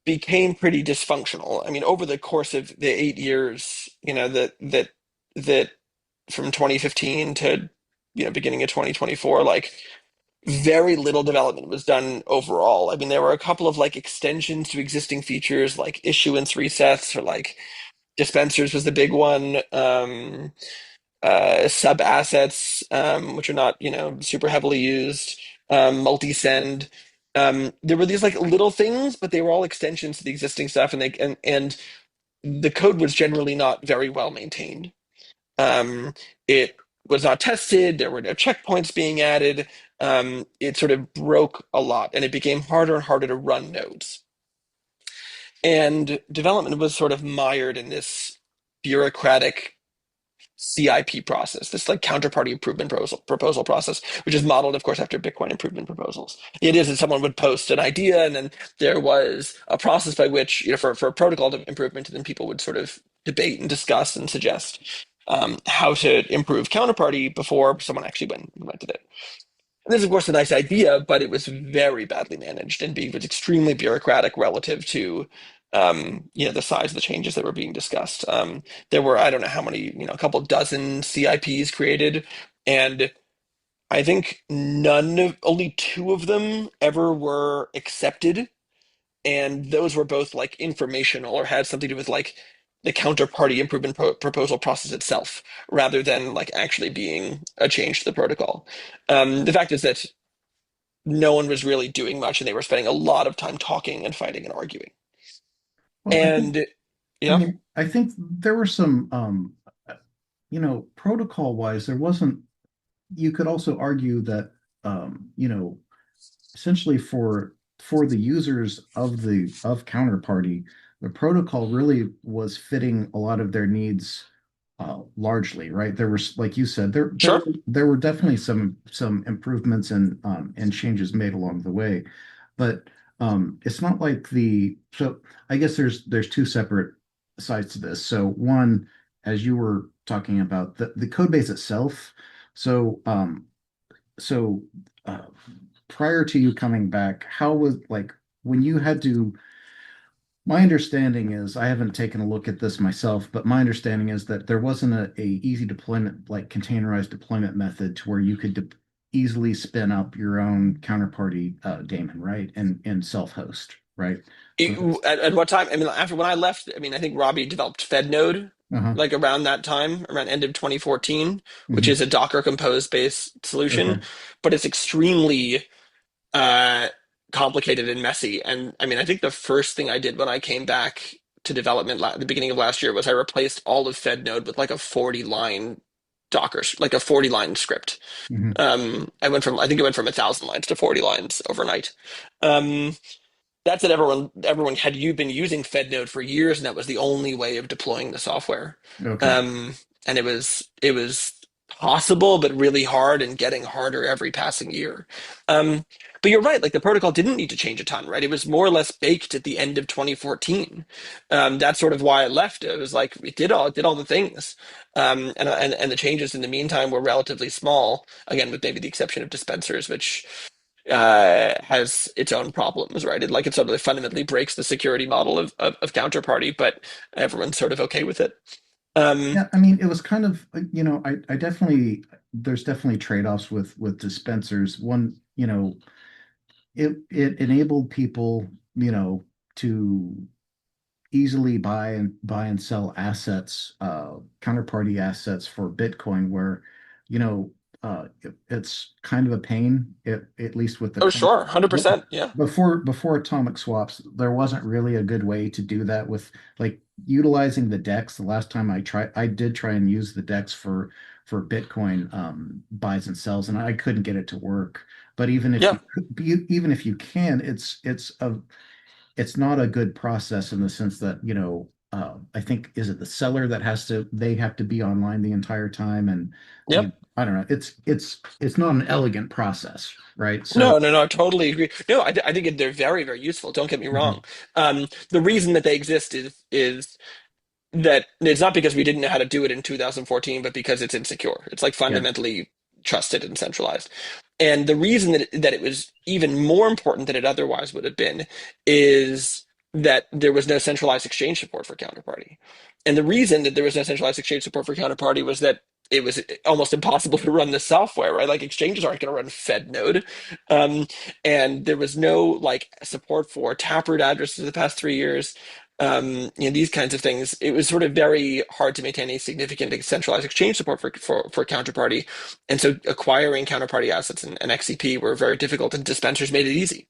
became pretty dysfunctional. I mean, over the course of the 8 years, that from 2015 to, beginning of 2024, like very little development was done overall. I mean, there were a couple of like extensions to existing features, like issuance resets or like dispensers was the big one. Sub assets, which are not, super heavily used. Multi-send. There were these like little things, but they were all extensions to the existing stuff, and the code was generally not very well maintained. It was not tested. There were no checkpoints being added. It sort of broke a lot, and it became harder and harder to run nodes. And development was sort of mired in this bureaucratic CIP process, this like counterparty improvement proposal process, which is modeled, of course, after Bitcoin improvement proposals. The idea is that someone would post an idea, and then there was a process by which, for protocol improvement, and then people would sort of debate and discuss and suggest how to improve counterparty before someone actually went and implemented it. And this is, of course, a nice idea, but it was very badly managed and was extremely bureaucratic relative to, the size of the changes that were being discussed. There were, I don't know how many, a couple dozen CIPs created, and I think only two of them ever were accepted, and those were both like informational or had something to do with like the counterparty improvement proposal process itself, rather than like actually being a change to the protocol. The fact is that no one was really doing much, and they were spending a lot of time talking and fighting and arguing. Well, And I yeah, mean, I think there were some, protocol wise, there wasn't, you could also argue that, essentially for the users of Counterparty, the protocol really was fitting a lot of their needs largely, right? There was, like you said, sure, there were definitely some improvements and changes made along the way, but it's not like so I guess there's two separate sides to this. So one, as you were talking about the code base itself. So so uh, prior to you coming back, how was like when you had to? My understanding is I haven't taken a look at this myself, but my understanding is that there wasn't a easy deployment, like containerized deployment method to where you could easily spin up your own counterparty daemon, right? And self-host, right? So that's at what time? I mean, after when I left, I mean, I think Robbie developed FedNode uh-huh. like around that time, around end of 2014, which Hmm. is a Docker Compose based solution, Okay. but it's extremely uh, complicated and messy. And I mean, I think the first thing I did when I came back to development at the beginning of last year was I replaced all of FedNode with like a 40 line Docker, like a 40 line script. Hmm. I think it went from 1,000 lines to 40 lines overnight. Um, that said, everyone had you been using FedNode for years, and that was the only way of deploying the software. Okay. Um, and it was possible, but really hard, and getting harder every passing year. Um, but you're right; like the protocol didn't need to change a ton, right? It was more or less baked at the end of 2014. That's sort of why I left. It was like it did all the things, and the changes in the meantime were relatively small. Again, with maybe the exception of dispensers, which has its own problems, right? It sort of fundamentally breaks the security model of Counterparty, but everyone's sort of okay with it. Um, Yeah, I mean, it was kind of, I definitely, there's definitely trade-offs with dispensers. One, it enabled people, to easily buy and sell assets, counterparty assets for Bitcoin, where, it's kind of a pain, at least with the oh, sure, but 100%. Yeah. before atomic swaps, there wasn't really a good way to do that with like utilizing the DEX. The last time I did try and use the DEX for Bitcoin buys and sells, and I couldn't get it to work. But Yeah. even if you can, it's not a good process in the sense that, I think, is it the seller that they have to be online the entire time, and Yep. I don't know, it's not an elegant process, right? So No, no, no, I totally agree. No, I think they're very, very useful. Don't get me mhm. wrong. The reason that they exist is that it's not because we didn't know how to do it in 2014, but because it's insecure. It's like Yeah. fundamentally trusted and centralized. And the reason that it was even more important than it otherwise would have been is that there was no centralized exchange support for Counterparty. And the reason that there was no centralized exchange support for Counterparty was that it was almost impossible to run the software, right? Like exchanges aren't going to run FedNode. Um, and there was no like support for taproot addresses the past 3 years. These kinds of things. It was sort of very hard to maintain a significant centralized exchange support for Counterparty, and so acquiring Counterparty assets and XCP were very difficult, and dispensers made it easy.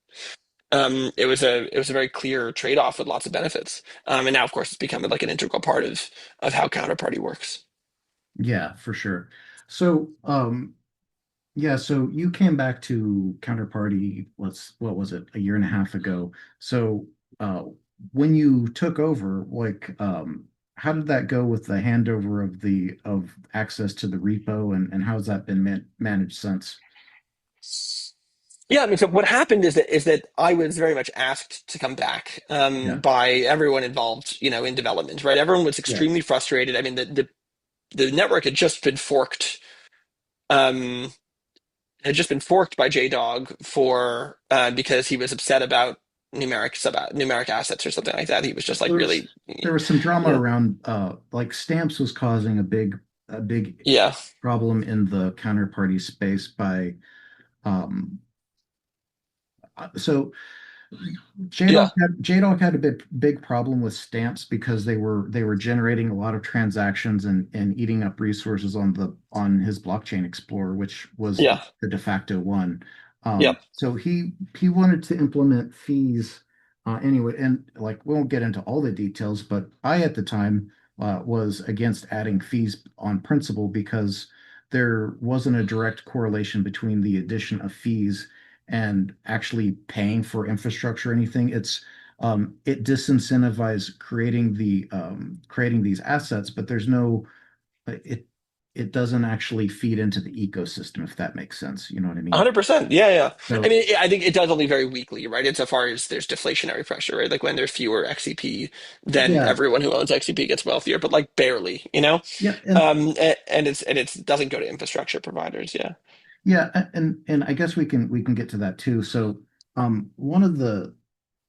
It was a very clear trade-off with lots of benefits, and now of course it's become like an integral part of how Counterparty works. Yeah, for sure. So yeah, so you came back to Counterparty, what was it, a year and a half ago. So when you took over, like how did that go with the handover of access to the repo, and how's that been managed since? Yeah, I mean, so what happened is that I was very much asked to come back Yeah. by everyone involved, in development, right? Everyone was Yeah. extremely frustrated. I mean, the network um, had just been forked by JDog for because he was upset about numeric assets or something like that. He was just like really, There was some drama yeah, around like stamps was causing a big yeah, problem in the counterparty space by so Yeah, JDog had a big problem with stamps because they were generating a lot of transactions and eating up resources on his blockchain explorer, which was yeah, the de facto one. yep. So he wanted to implement fees anyway, and like we won't get into all the details, but I at the time was against adding fees on principle because there wasn't a direct correlation between the addition of fees and actually paying for infrastructure or anything. It disincentivizes creating these assets, but there's no it it doesn't actually feed into the ecosystem, if that makes sense. You know what I mean? 100%. Yeah, yeah. I So mean, I think it does only very weakly, right? Insofar as there's deflationary pressure, right? Like when there's fewer XCP, then yeah, everyone who owns XCP gets wealthier, but like barely, you know? yeah, and And it's doesn't go to infrastructure providers. Yeah. and I guess we can get to that too. So one of the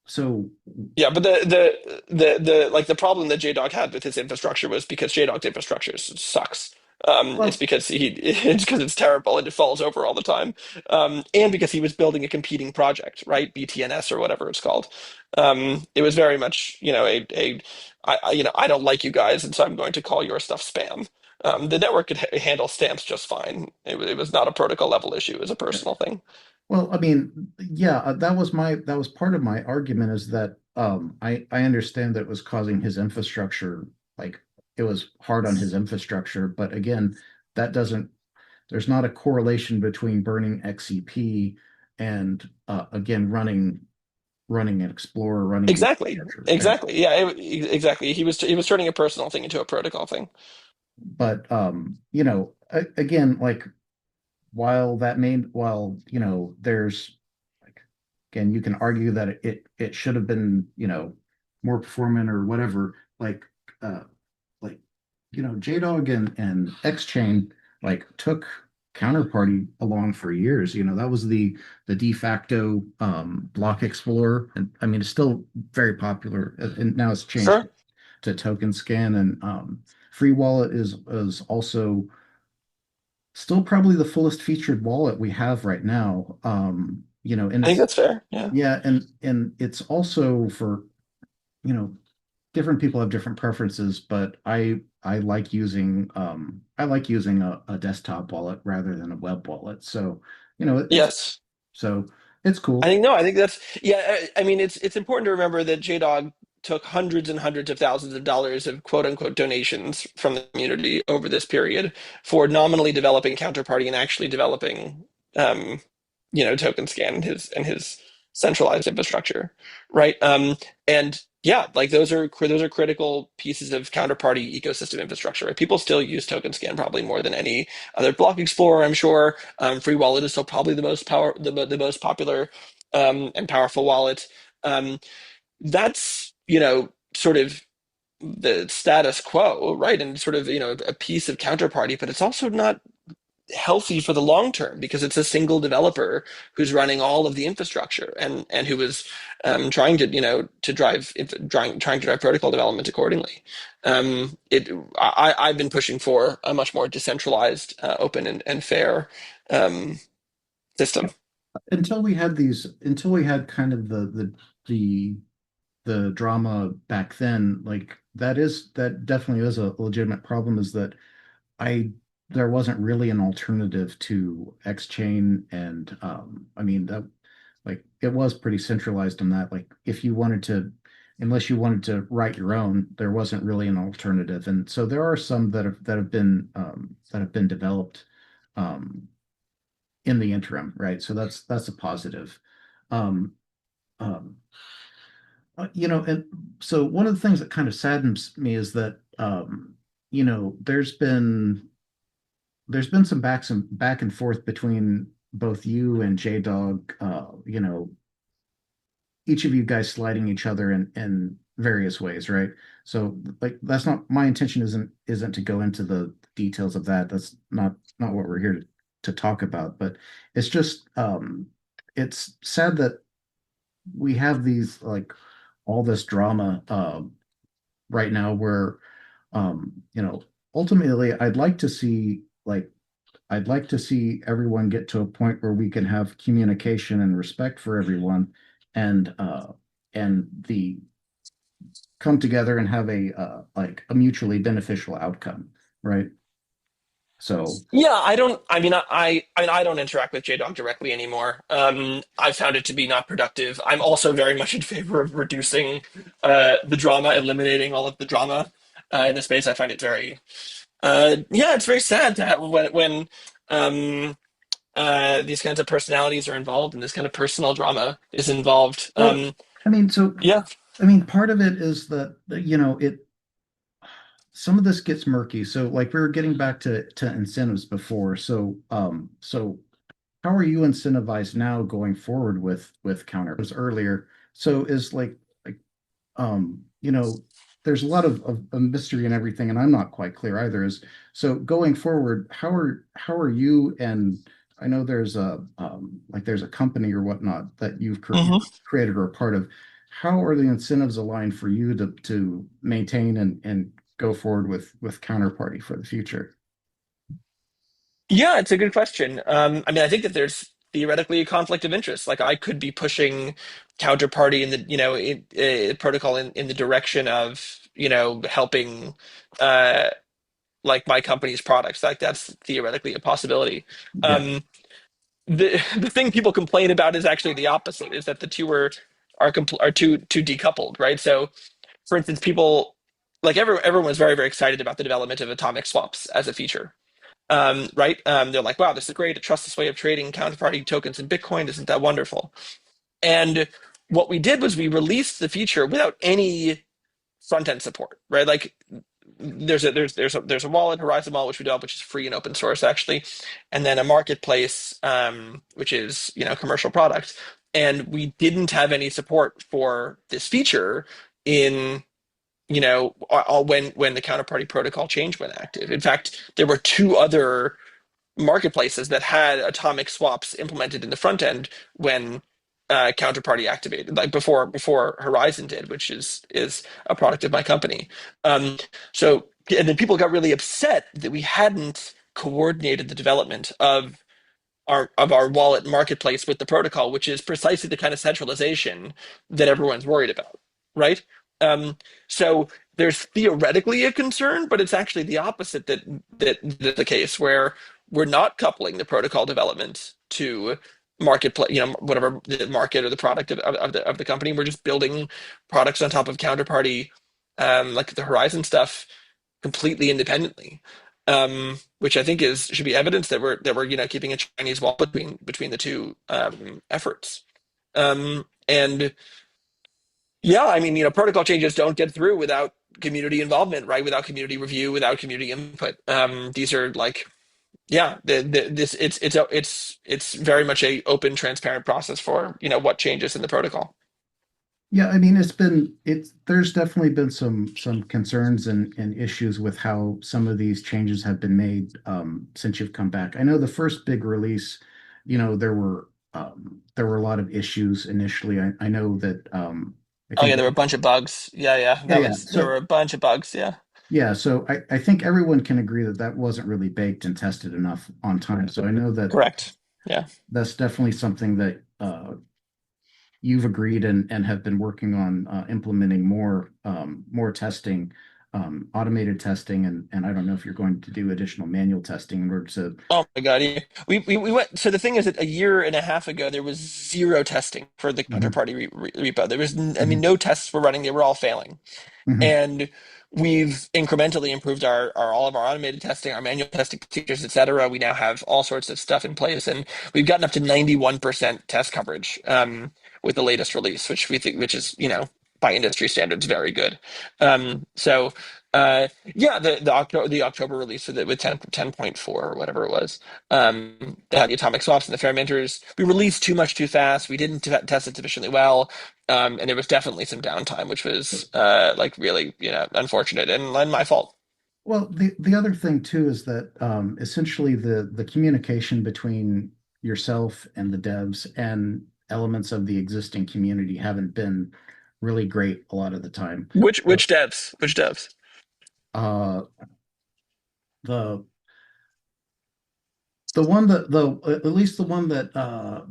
so Yeah, but the like the problem that JDog had with his infrastructure was because JDog's infrastructure sucks. It's well because it's because it's terrible and it falls over all the time. And because he was building a competing project, right? BTNS or whatever it's called. It was very much, I don't like you guys, and so I'm going to call your stuff spam. The network could handle stamps just fine. It was not a protocol level issue; it was a personal thing. Well, I mean, yeah, that was part of my argument is that I understand that it was causing his infrastructure, like it was hard on his infrastructure, but again, that doesn't there's not a correlation between burning XCP and again running an Explorer, running the Exactly, infrastructure. exactly. Yeah, exactly. He was turning a personal thing into a protocol thing. But again, like while there's like again you can argue that it should have been more performant or whatever uh like JDog and XChain like took Counterparty along for years. That was the de facto block explorer, and I mean it's still very popular, and now it's changed Sure. to token scan, and free wallet is also still probably the fullest featured wallet we have right now. And I think it's that's fair. Yeah. yeah, and it's also for, you know, different people have different preferences, but I like using a desktop wallet rather than a web wallet. So, it's Yes. so it's I cool. think no, I think that's yeah. I mean, it's important to remember that JDog took hundreds and hundreds of thousands of dollars of quote unquote donations from the community over this period for nominally developing Counterparty and actually developing, um, token scan and his centralized infrastructure, right? And yeah, like those are critical pieces of Counterparty ecosystem infrastructure, right? People still use token scan probably more than any other block explorer, I'm sure. Free wallet is still probably the most popular and powerful wallet. Um, that's sort of the status quo, right? And sort of a piece of Counterparty, but it's also not healthy for the long term because it's a single developer who's running all of the infrastructure and who is trying to to trying to drive protocol development accordingly. It I've been pushing for a much more decentralized, open and fair um, system. Until we had kind of the the drama back then, like that definitely is a legitimate problem, is that I there wasn't really an alternative to XChain, and I mean that like it was pretty centralized on that. Like if you wanted to, unless you wanted to write your own, there wasn't really an alternative. And so there are some that have been developed um, in the interim, right? So that's a positive. Um, um, and so one of the things that kind of saddens me is that you know, there's been some back and forth between both you and JDog, each of you guys sliding each other in various ways, right? So like that's not my intention isn't to go into the details of that. That's not what we're here to talk about, but it's just it's sad that we have these like all this drama right now where ultimately I'd like to see everyone get to a point where we can have communication and respect for everyone, and the come together and have a like a mutually beneficial outcome, right? So, Yeah, I don't interact with JDog directly anymore. I found it to be not productive. I'm also very much in favor of reducing the drama, eliminating all of the drama in the space. I find it very yeah, it's very sad to have when um these kinds of personalities are involved and this kind of personal drama is involved. well, I mean, so Yeah. I mean, part of it is that it some of this gets murky. So, like we were getting back to incentives before. So how are you incentivized now going forward with counter? It was earlier. So is like there's a lot of mystery and everything, and I'm not quite clear either. Is so going forward, how are you and I know there's a like there's a company or whatnot that you've Hmm. created or a part of. How are the incentives aligned for you to maintain and go forward with Counterparty for the future? Yeah, it's a good question. I mean, I think that there's theoretically a conflict of interest. Like I could be pushing counterparty in the, protocol in the direction of, helping like my company's products. Like that's theoretically a possibility. Yeah, Um, the thing people complain about is actually the opposite, is that the two are too decoupled, right? So, for instance, people like everyone was very, very excited about the development of atomic swaps as a feature, right? They're like, wow, this is great, a trustless way of trading counterparty tokens in Bitcoin. Isn't that wonderful? And what we did was we released the feature without any front end support, right? Like there's a wallet, Horizon Wallet, which we developed, which is free and open source actually, and then a marketplace, which is commercial product. And we didn't have any support for this feature in when the counterparty protocol change went active. In fact, there were two other marketplaces that had atomic swaps implemented in the front end when Counterparty activated, like before Horizon did, which is a product of my company. Um, so and then people got really upset that we hadn't coordinated the development of our wallet marketplace with the protocol, which is precisely the kind of centralization that everyone's worried about, right? Um, so there's theoretically a concern, but it's actually the opposite that's the case where we're not coupling the protocol development to marketplace, whatever the market or the product of the company. We're just building products on top of Counterparty, like the Horizon stuff, completely independently, which I think is should be evidence that we're keeping a Chinese wall between the two efforts. And yeah, I mean protocol changes don't get through without community involvement, right? Without community review, without community input. These are like yeah, this it's very much a open, transparent process for what changes in the protocol. yeah. I mean, it's there's definitely been some concerns and issues with how some of these changes have been made since you've come back. I know the first big release, there were a lot of issues initially. I know that I Oh think yeah, there were a bunch of bugs. Yeah, yeah, yeah. there were So a bunch of bugs. Yeah, yeah, so I think everyone can agree that that wasn't really baked and tested enough on time. So I know that correct. Yeah. that's definitely something that you've agreed and have been working on implementing more testing, automated testing, and I don't know if you're going to do additional manual testing in order to. Oh my God. Yeah. We went. So the thing is that a year and a half ago, there was zero testing for the Mhm, counterparty repo. There was, I mean, mhm, no tests were running. They were all failing. mhm. And we've incrementally improved our all of our automated testing, our manual testing procedures, et cetera. We now have all sorts of stuff in place, and we've gotten up to 91% test coverage with the latest release, which is by industry standards very good. So yeah, the October release with 10.4 or whatever it was, they had the atomic swaps and the fair minters. We released too much too fast. We didn't test it sufficiently well. And there was definitely some downtime, which was like really, unfortunate and my fault. Well, the other thing too is that essentially the communication between yourself and the devs and elements of the existing community haven't been really great a lot of the time. So, Which devs? Which devs? uh, the the one that the at least the one that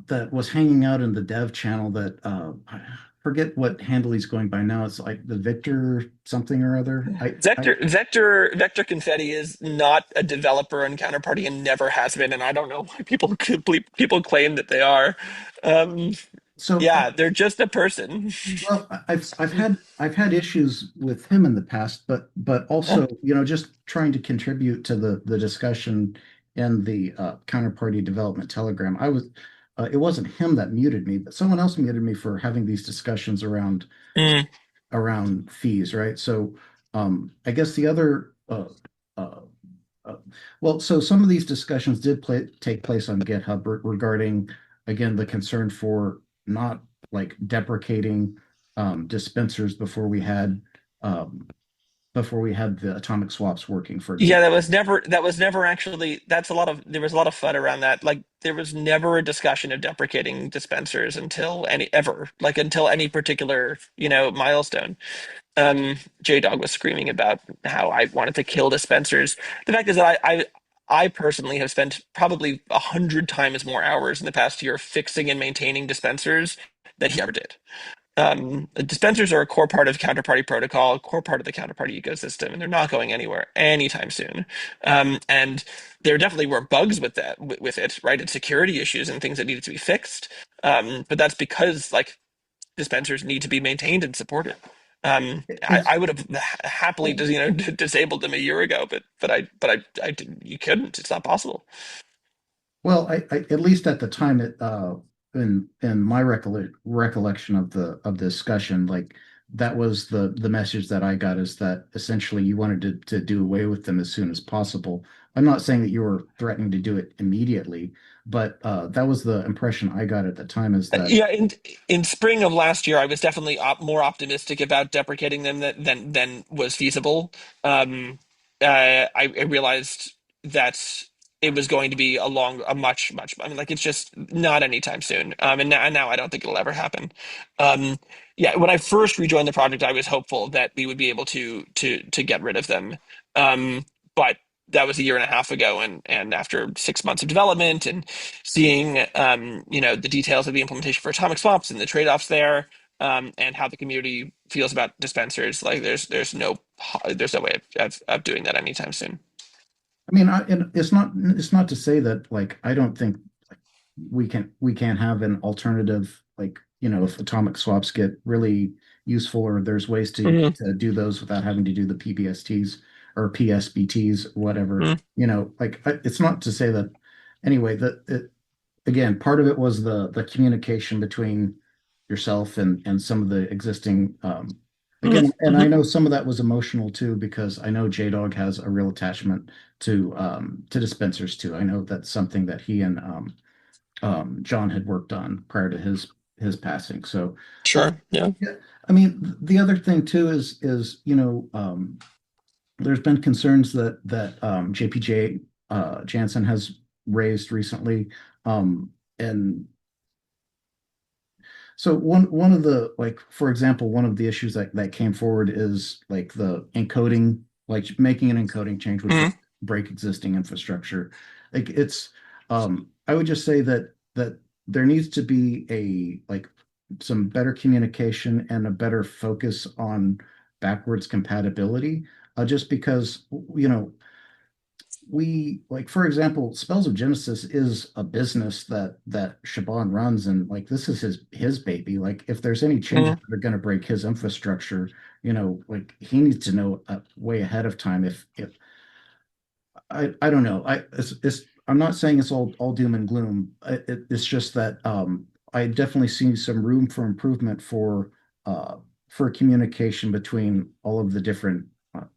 that was hanging out in the dev channel that I forget what handle he's going by now. It's like the Victor something or other. Vector Confetti is not a developer in Counterparty and never has been, and I don't know why people claim that they are. Um, so yeah, they're just a person. well, I've had issues with him in the past, but also, you know, just trying to contribute to the discussion in the counterparty development telegram. It wasn't him that muted me, but someone else muted me for having these discussions Mm. around fees, right? So, I guess the other uh, uh, well, so some of these discussions did take place on GitHub regarding, again, the concern for not like deprecating dispensers um, before we had the atomic swaps working, for Yeah, example. that was never actually that's a lot of there was a lot of FUD around that. Like there was never a discussion of deprecating dispensers until any ever, like until any particular, milestone. J-Dog was screaming about how I wanted to kill dispensers. The fact is that I personally have spent probably 100 times more hours in the past year fixing and maintaining dispensers than he ever did. Dispensers are a core part of counterparty protocol, a core part of the counterparty ecosystem, and they're not going anywhere anytime soon. And there definitely were bugs with with it, right? And security issues and things that needed to be fixed. But that's because like dispensers need to be maintained and supported. It's I would have happily, disabled them a year ago, I didn't. You couldn't. It's not possible. Well, I at least at the time in my recollection of the discussion, like that was the message that I got, is that essentially you wanted to do away with them as soon as possible. I'm not saying that you were threatening to do it immediately, but that was the impression I got at the time, is that Yeah, in spring of last year, I was definitely more optimistic about deprecating them than was feasible. I realized that it was going to be a much. I mean, like it's just not anytime soon. And now I don't think it'll ever happen. Um, yeah, when I first rejoined the project, I was hopeful that we would be able to get rid of them. But that was a year and a half ago, and after 6 months of development and seeing the details of the implementation for atomic swaps and the trade-offs there, and how the community feels about dispensers, like there's no way of doing that anytime soon. I mean, and it's not to say that like I don't think like we can't have an alternative, like, you know, if atomic swaps get really useful, or there's ways Hmm. to do those without having to do the PBSTs or PSBTs, whatever, Hmm. you know, like it's not to say that anyway, that it, again, part of it was the communication between yourself and some of the existing Hmm. again, and I Hmm. know some of that was emotional too, because I know J-Dog has a real attachment to dispensers too. I know that's something that he and John had worked on prior to his passing. So Sure. Yeah. yeah, I mean, the other thing too is, you know, there's been concerns that JPJ Jansen has raised recently. And so one of the, like, for example, one of the issues that came forward is like the encoding, like making an encoding change would Hmm. break existing infrastructure. Like it's I would just say that there needs to be a like some better communication and a better focus on backwards compatibility. Just because, you know, we, like, for example, Spells of Genesis is a business that Shaban runs, and like this is his baby. Like if there's any changes Hmm. that are going to break his infrastructure, you know, like he needs to know way ahead of time. If I don't know, it's I'm not saying it's all doom and gloom. It's just that I definitely see some room for improvement uh for communication between all of the different,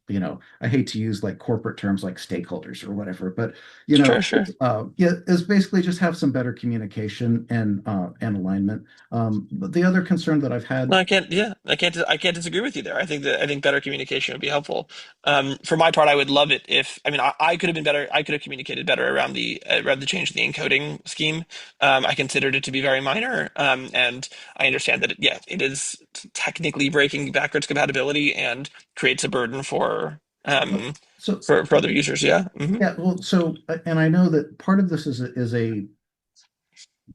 you know, I hate to use like corporate terms like stakeholders or whatever, but you know, Sure. Sure. yeah, is basically just have some better communication and alignment. But the other concern that I've No, had, I can't disagree with you there. I think better communication would be helpful. For my part, I would love it if, I mean, I could have been better. I could have communicated better around the change in the encoding scheme. I considered it to be very minor. And I understand that it is technically breaking backwards compatibility and creates a burden for Well, um, so for other users. Yeah. yeah, well, and I know that part of this is a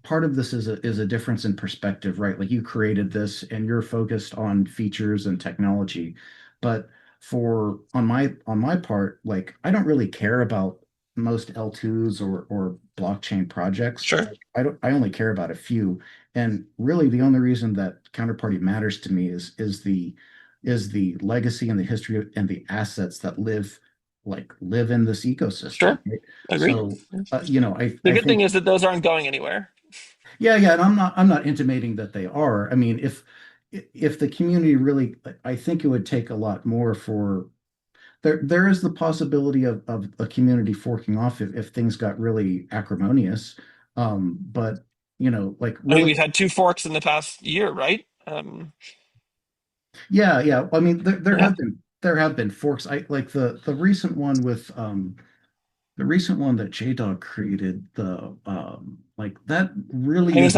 part of this is a difference in perspective, right? Like you created this and you're focused on features and technology. But for on my part, like I don't really care about most L2s or blockchain projects. Sure. Like I only care about a few. And really the only reason that Counterparty matters to me is the legacy and the history and the assets that live in this ecosystem, Sure. right? Agreed. So you know, The I good thing think is that those aren't going anywhere. yeah, yeah, and I'm not intimating that they are. I mean, if the community really, I think it would take a lot more for there is the possibility of a community forking off if things got really acrimonious. But you know, like I mean, really, we've had two forks in the past year, right? yeah, yeah. I mean, Yeah. there have been forks. I like the recent one with the recent one that JDog created, the like that I really mean, isn't.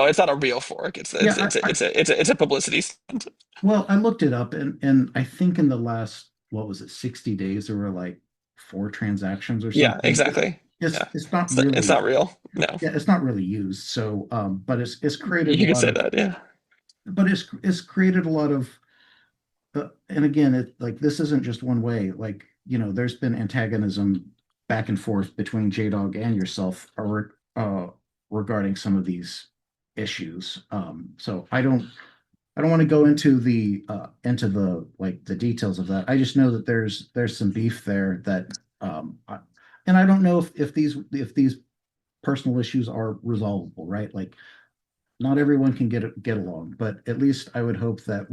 it's not a real fork. Yeah, It's a publicity stunt. well, I looked it up and I think in the last, what was it, 60 days, there were like four transactions or Yeah, something. exactly. Yeah. It's not It's really, not real. No. yeah, it's not really used. So, but it's created a You could lot say of, that, yeah. but it's created a lot of, and again, it like this isn't just one way. Like, you know, there's been antagonism back and forth between JDog and yourself or regarding some of these issues. So I don't want to go into the like the details of that. I just know that there's some beef there that and I don't know if these personal issues are resolvable, right? Like not everyone can get along, but at least I would hope that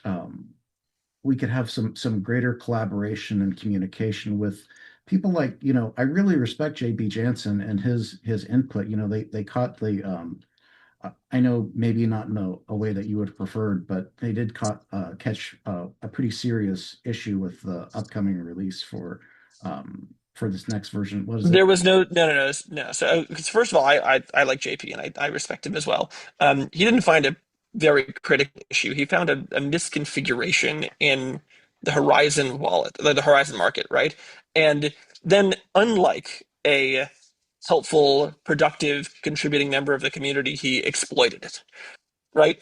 um, we could have some greater collaboration and communication with people like, you know, I really respect JB Jansen and his input. You know, they caught the I know maybe not in a way that you would have preferred, but they did catch a pretty serious issue with the upcoming release for this next version. What is it? There was no. So, 'cause first of all, I like JP and I respect him as well. He didn't find a very critical issue. He found a misconfiguration in the Horizon wallet, the Horizon market, right? And then, unlike a helpful, productive, contributing member of the community, he exploited it, right?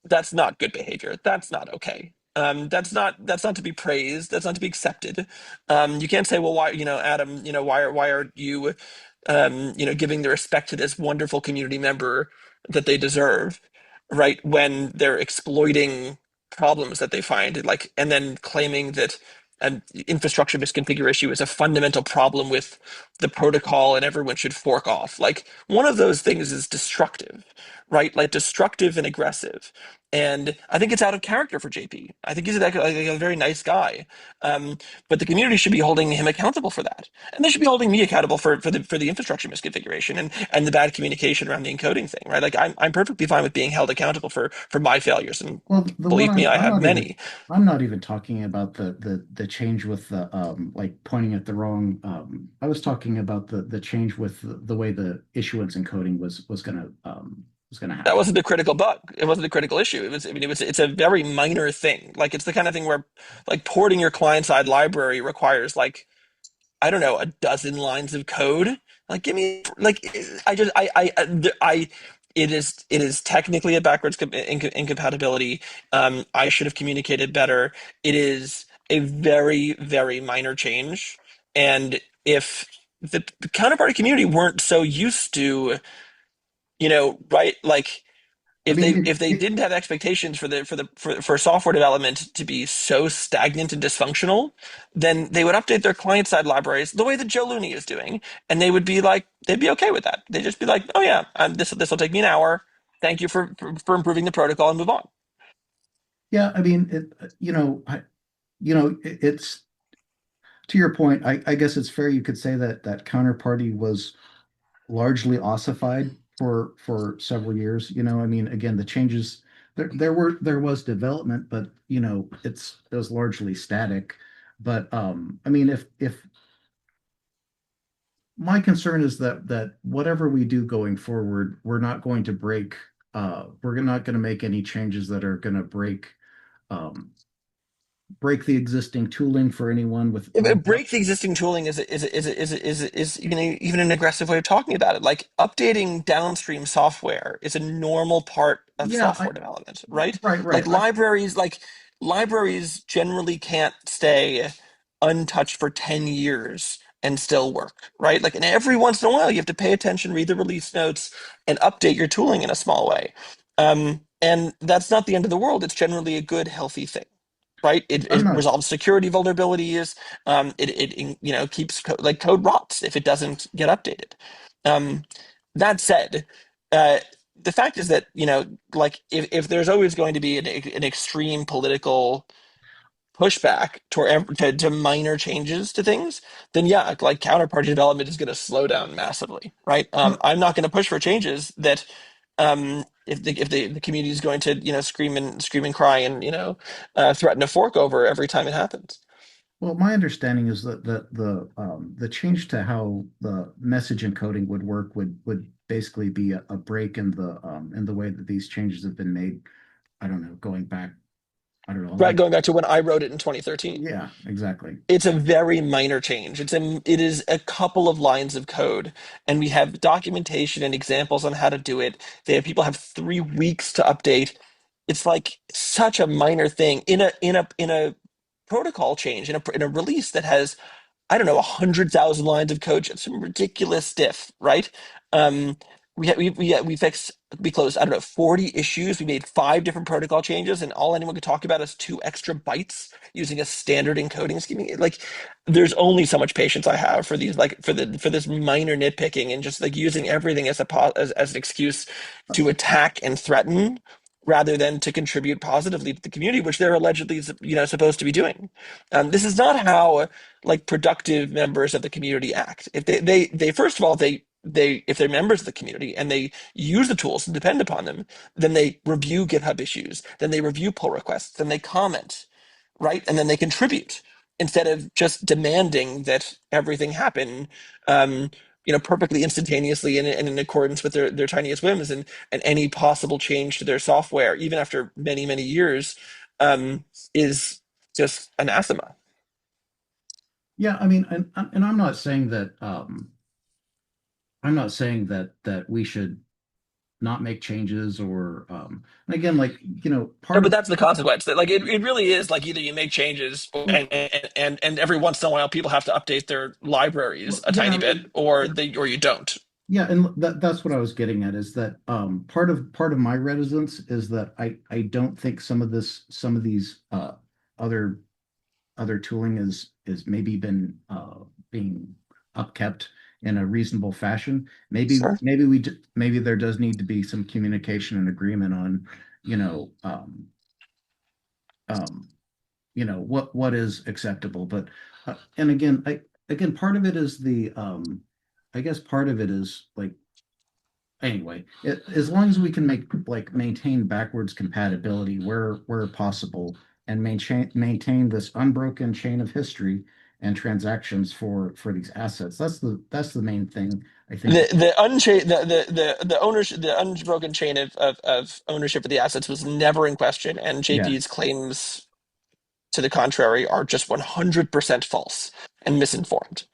That's not good behavior. That's not okay. That's not to be praised. That's not to be accepted. You can't say, well, why, Adam, why are you, giving the respect to this wonderful community member that they deserve, right? When they're exploiting problems that they find, like, and then claiming that an infrastructure misconfiguration is a fundamental problem with the protocol and everyone should fork off. Like, one of those things is destructive, right? Like destructive and aggressive. And I think it's out of character for JP. I think he's like a very nice guy, but the community should be holding him accountable for that, and they should be holding me accountable for the infrastructure misconfiguration and the bad communication around the encoding thing, right? Like I'm perfectly fine with being held accountable for my failures, and Well, the one believe me, I have many. I'm not even talking about the change with the like pointing at the wrong I was talking about the change with the way the issuance encoding was gonna That happen. wasn't the critical bug. It wasn't a critical issue. It was, I mean, it's a very minor thing. Like it's the kind of thing where, like, porting your client side library requires, like, I don't know, a dozen lines of code. Like, give me, like, I just, it is technically a backwards incompatibility. I should have communicated better. It is a very, very minor change. And if the counterparty community weren't so used to, right, like, I mean, if they didn't have expectations for software development to be so stagnant and dysfunctional, then they would update their client side libraries the way that Joe Looney is doing, and they would be like they'd be okay with that. They'd just be like, oh yeah, this will take me an hour. Thank you for improving the protocol and move on. yeah, I mean, it's to your point. I guess it's fair you could say that Counterparty was largely ossified for several years. You know, I mean, again, the changes there was development, but you know, it was largely static. But I mean, if my concern is that whatever we do going forward, we're not going to break. We're not going to make any changes that are going to break um, break the existing tooling for anyone with Break the existing tooling is you know, even an aggressive way of talking about it. Like updating downstream software is a normal part of yeah, software development, right? right, right. Like libraries generally can't stay untouched for 10 years and still work, right? Like, and every once in a while you have to pay attention, read the release notes, and update your tooling in a small way. And that's not the end of the world. It's generally a good, healthy thing, right? I'm It not. resolves security vulnerabilities. It you know, keeps like code rots if it doesn't get updated. Um, that said, uh, the fact is that, you know, like if there's always going to be an extreme political pushback to minor changes to things, then yeah, like counterparty development is going to slow down massively, right? Well, I'm not going to push for changes that, if the community is going to, you know, scream and cry and, you know, threaten to fork over every time it happens. well, my understanding is that the change to how the message encoding would work would basically be a break in the way that these changes have been made. I don't know, going back, I don't know, Right, like going back to when I wrote it in 2013. yeah, exactly. It's a very minor change. It is a couple of lines of code, and we have documentation and examples on how to do it. People have 3 weeks to update. It's like such a minor thing in a protocol change, in a release that has, I don't know, 100,000 lines of code, just some ridiculous diff, right? Um, we fixed, we closed, I don't know, 40 issues. We made 5 different protocol changes, and all anyone could talk about is 2 extra bytes using a standard encoding scheme. Like, there's only so much patience I have for these, like, for this minor nitpicking and just like using everything as an excuse to attack and threaten rather than to contribute positively to the community, which they're allegedly, you know, supposed to be doing. This is not how like productive members of the community act. If they first of all, they if they're members of the community and they use the tools and depend upon them, then they review GitHub issues, then they review pull requests, then they comment, right? And then they contribute instead of just demanding that everything happen, um, you know, perfectly instantaneously and in accordance with their tiniest whims, and any possible change to their software, even after many, many years, is just anathema. Yeah, I mean, and I'm not saying that we should not make changes or and again, like, No, part but of that's the consequence. That, like, it really is like either you make changes well, and every once in a while people have to update their libraries a yeah, I tiny bit, mean, or yeah, they or you don't. yeah, and that's what I was getting at is that part of my reticence is that I don't think some of these other other tooling is maybe been being upkept in a reasonable fashion. Sure. Maybe there does need to be some communication and agreement on, you know, um, what is acceptable. But and again, part of it is I guess part of it is like anyway, as long as we can maintain backwards compatibility where possible and maintain this unbroken chain of history and transactions for these assets. That's the main thing I think. The unchain the ownership, the unbroken chain of ownership of the assets was never in question, and Yeah. JP's claims to the contrary are just 100% false and misinformed.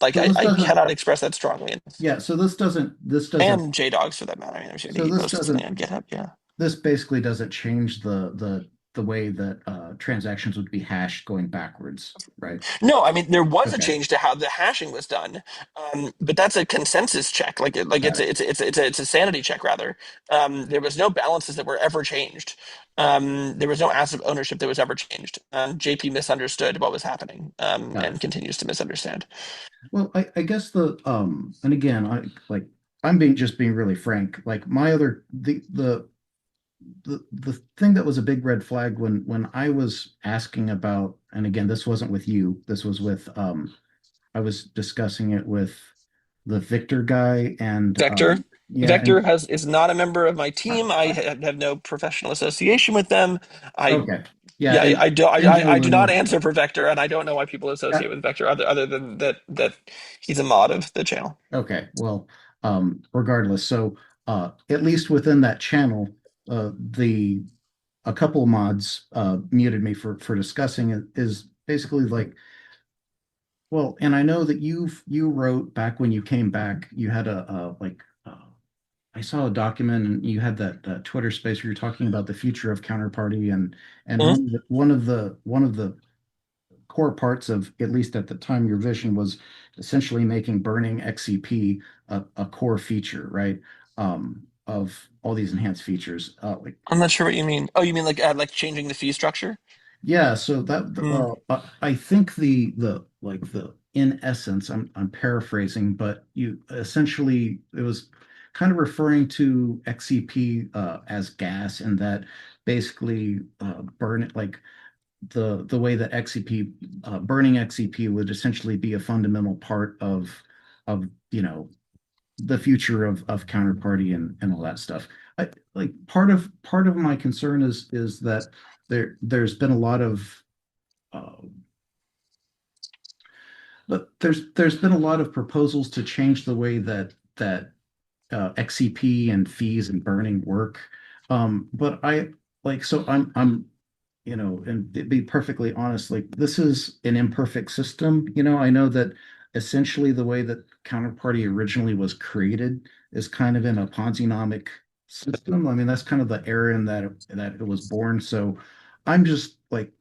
Like, So this I doesn't. cannot express that strongly, Yeah. So this doesn't. and JDogs for that matter. I mean, I'm sure So he this posted something doesn't. on GitHub. Yeah. This basically doesn't change the way that transactions would be hashed going backwards, right? No, I mean there was a Okay. change to how the hashing was done, but that's a consensus check. Like Got it. it's a sanity check rather. There was no balances that were ever changed. There was no asset ownership that was ever changed. JP misunderstood what was happening, Got and it. continues to misunderstand. Well, I guess and again, I'm being really frank. Like my other the thing that was a big red flag when I was asking about, and again, this wasn't with you, this was with I was discussing it with the Victor guy and Vector. yeah, Vector and is not a member of my I, team. I I have no professional association with them. I okay. Yeah, Yeah, and and I do not Julian, answer for Vector, and I don't know why people associate with Vector other than that he's a mod of the channel. okay, well, regardless, so at least within that channel, the a couple of mods muted me for discussing it is basically like, well, and I know that you wrote back when you came back, you had a like I saw a document and you had that Twitter space where you're talking about the future of Counterparty and Mhm. one of the core parts of, at least at the time, your vision was essentially making burning XCP a core feature, right? Of all these enhanced features. I'm not sure what you mean. Oh, you mean like changing the fee structure? Yeah, so that Mm. I think the in essence, I'm paraphrasing, but you essentially it was kind of referring to XCP as gas, and that basically burn it like the way that XCP burning XCP would essentially be a fundamental part of the future of Counterparty and all that stuff. Like part of my concern is that there's been a lot of uh, but there's been a lot of proposals to change the way that XCP and fees and burning work. But I like so I'm and to be perfectly honest, like this is an imperfect system. I know that essentially the way that Counterparty originally was created is kind of in a Ponzi-nomic system. I mean, that's kind of the era in that it was born. So I'm just like,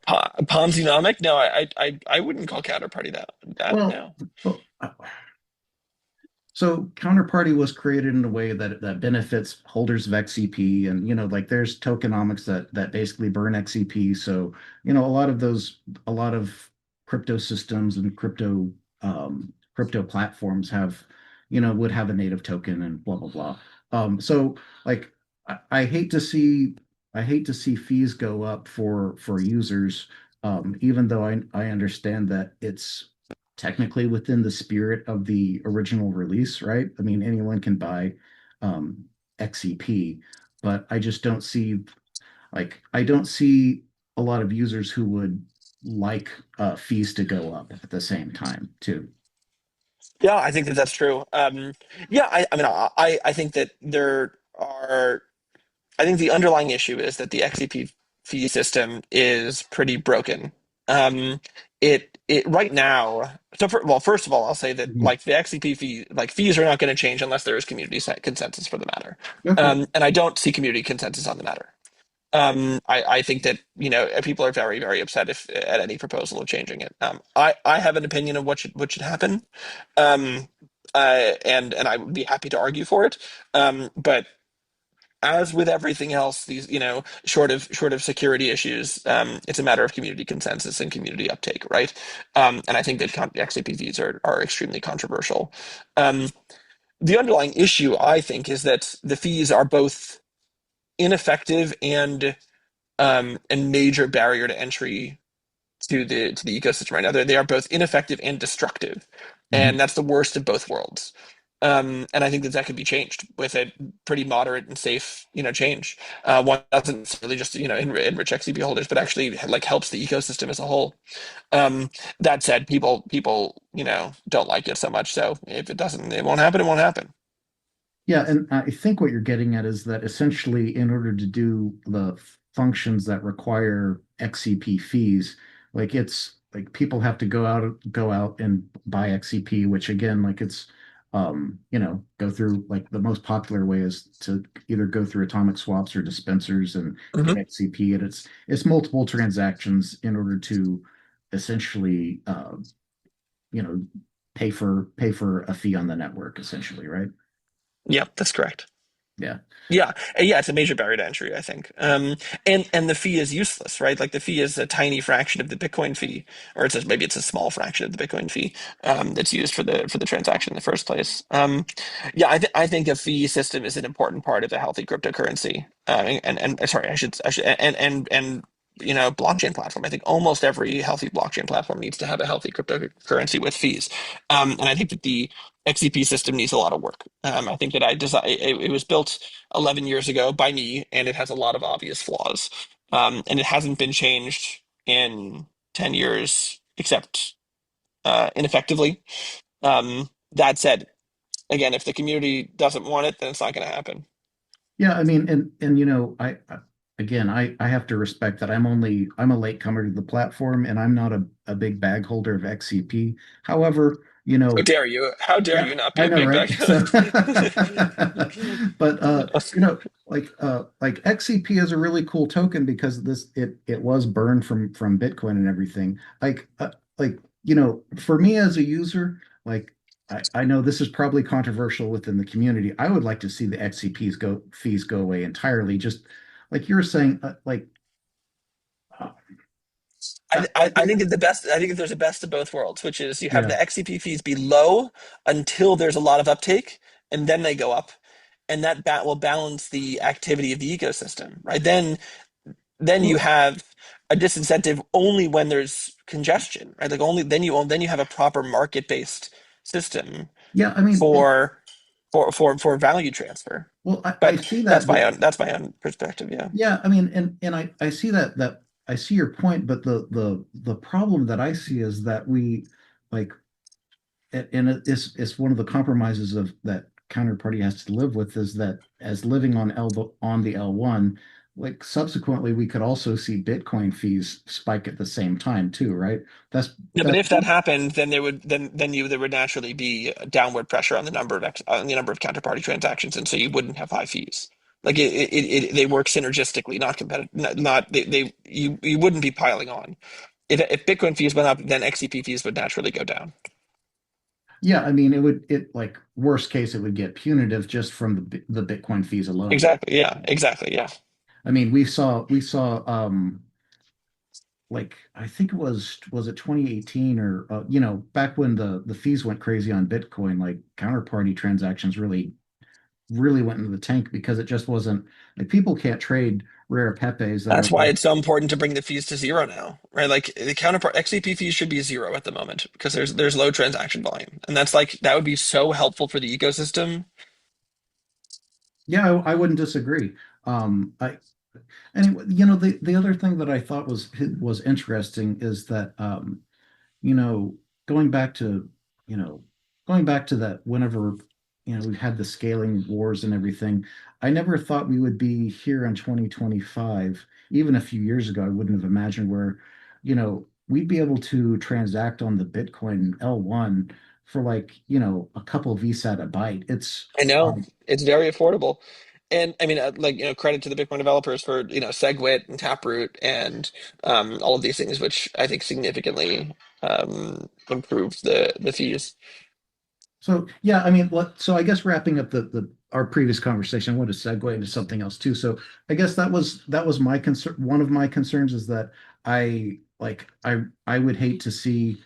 Ponzi-nomic? No, I wouldn't call Counterparty that well, no. well, so Counterparty was created in a way that benefits holders of XCP, and like there's tokenomics that basically burn XCP. So a lot of crypto systems and crypto platforms would have a native token and blah blah blah. So like I hate to see fees go up for users, even though I understand that it's technically within the spirit of the original release, right? I mean, anyone can buy XCP, but I don't see a lot of users who would like fees to go up at the same time, too. Yeah, I think that that's true. Yeah, I mean, I think that there are. I think the underlying issue is that the XCP fee system is pretty broken. It right now. Well, first of all, I'll say that Mhm. like the XCP fee, like fees are not going to change unless there is community consensus for the matter. Okay. And I don't see community consensus on the matter. I think that people are very very upset if at any proposal of changing it. I have an opinion of what should happen, um, and I would be happy to argue for it. But as with everything else, these short of security issues, it's a matter of community consensus and community uptake, right? And I think that XAP views are extremely controversial. Um, the underlying issue, I think, is that the fees are both ineffective and major barrier to entry to the ecosystem right now. They are both ineffective and destructive, and Mhm. that's the worst of both worlds. And I think that could be changed with a pretty moderate and safe, change. One doesn't necessarily just enrich XCP holders, but actually like helps the ecosystem as a whole. Um, that said, people don't like it so much. So if it doesn't, it won't happen. It won't happen. Yeah, and I think what you're getting at is that essentially, in order to do the functions that require XCP fees, like it's like people have to go out and buy XCP, which again, like it's go through like the most popular way is to either go through atomic swaps or dispensers and get Hmm. XCP, and it's multiple transactions in order to essentially you know pay for a fee on the network, essentially, right? Yeah, that's correct. Yeah. Yeah, yeah, it's a major barrier to entry, I think. And the fee is useless, right? Like the fee is a tiny fraction of the Bitcoin fee, or maybe it's a small fraction of the Bitcoin fee that's used for the transaction in the first place. Yeah, I think a fee system is an important part of a healthy cryptocurrency. And sorry, I should and blockchain platform. I think almost every healthy blockchain platform needs to have a healthy cryptocurrency with fees. And I think that the XCP system needs a lot of work. I think that I design it was built 11 years ago by me, and it has a lot of obvious flaws. And it hasn't been changed in 10 years, except ineffectively. That said, again, if the community doesn't want it, then it's not going to happen. Yeah, I mean, and again, I have to respect that I'm a latecomer to the platform and I'm not a big bag holder of XCP. However, you How know, dare you? How dare yeah, you not be I a know, big right? bag? So, but like XCP is a really cool token because it was burned from Bitcoin and everything. Like for me as a user, like I know this is probably controversial within the community. I would like to see the fees go away entirely. Just like you were saying, uh, I think that I think that there's a best of both worlds, which is you have yeah. the XCP fees be low until there's a lot of uptake, and then they go up, and that will balance the activity of the ecosystem, right? Then you Well, have a disincentive only when there's congestion, right? Like only then you have a proper market based system yeah. I mean, for for value transfer. I But see that, but that's my own perspective. Yeah, yeah, I mean, and I see that I see your point, but the problem that I see is that we like and it's one of the compromises of that counterparty has to live with is that as living on the L1, like subsequently we could also see Bitcoin fees spike at the same time too, right? That's yeah. But that's if that happened, then there would naturally be downward pressure on the number of on the number of counterparty transactions, and so you wouldn't have high fees. Like they work synergistically, not competitive. Not you wouldn't be piling on. If Bitcoin fees went up, then XCP fees would naturally go down. yeah, I mean it like worst case it would get punitive just from the Bitcoin fees alone. Exactly. Yeah. Exactly. Yeah. I mean, we saw like I think was it 2018 or back when the fees went crazy on Bitcoin, like counterparty transactions really went into the tank because it just wasn't like people can't trade rare pepes that That's are why like it's so important to bring the fees to zero now, right? Like the counterpart XCP fees should be zero at the moment because there's low transaction volume, and that's like that would be so helpful for the ecosystem. yeah, I wouldn't disagree. I anyway, the other thing that I thought was interesting is that you know, going back to, you know, going back to that whenever, we've had the scaling wars and everything, I never thought we would be here in 2025. Even a few years ago, I wouldn't have imagined where, we'd be able to transact on the Bitcoin L1 for like, a couple VSAT a byte. I know it's very affordable, and I mean, like credit to the Bitcoin developers for SegWit and Taproot and all of these things, which I think significantly improved the fees. So yeah, I mean, so I guess wrapping up the our previous conversation, I want to segue into something else too. So I guess that was my concern. One of my concerns is that I would hate to see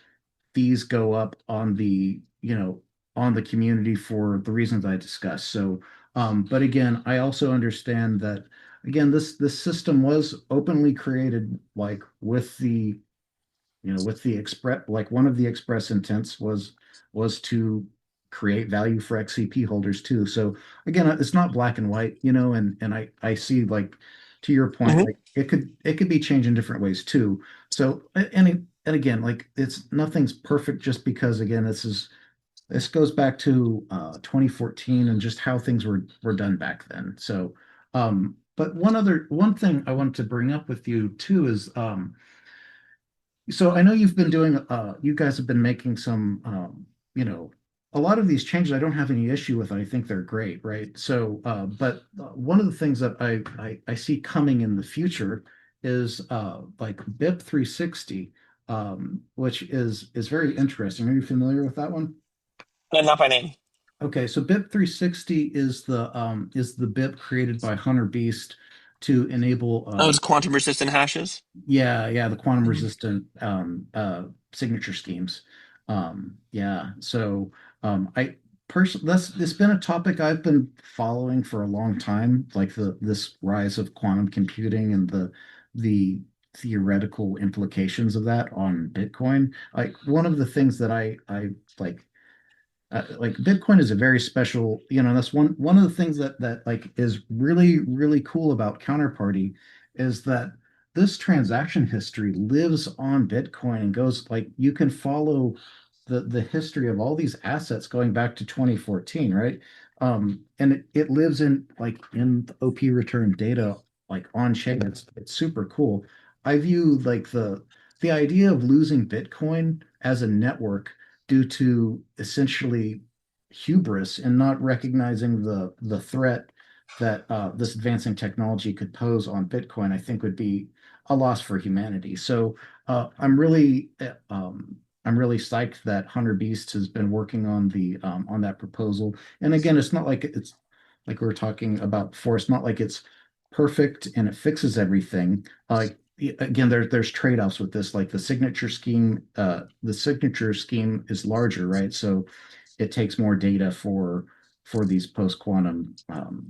fees go up on the community for the reasons I discussed. So, but again, I also understand that again, this system was openly created like with the express like one of the express intents was to create value for XCP holders too. So again, it's not black and white, and I see like to your point, Mhm. like it could be changed in different ways too. So and again, like it's nothing's perfect just because again, this goes back to 2014 and just how things were done back then. So but one thing I wanted to bring up with you too is so I know you guys have been making some, a lot of these changes I don't have any issue with. I think they're great, right? So, but one of the things that I see coming in the future is like BIP 360, which is very interesting. Are you familiar with that one? And not by name. Okay, so BIP 360 is the BIP created by Hunter Beast to enable Oh, it's quantum resistant hashes. yeah, the quantum Mhm. resistant signature schemes. Yeah, so I personally that's it's been a topic I've been following for a long time, like this rise of quantum computing and the theoretical implications of that on Bitcoin. Like one of the things that I like Bitcoin is a very special, that's one of the things that like is really cool about Counterparty is that this transaction history lives on Bitcoin and goes like you can follow the history of all these assets going back to 2014, right? And it lives in like in the OP return data like on chain. It's super cool. I view like the idea of losing Bitcoin as a network due to essentially hubris and not recognizing the threat that this advancing technology could pose on Bitcoin, I think would be a loss for humanity. So I'm really psyched that Hunter Beast has been working on that proposal. And again, it's not like it's like we were talking about before. It's not like it's perfect and it fixes everything. Like again, there's trade-offs with this. Like the signature scheme is larger, right? So it takes more data for these post-quantum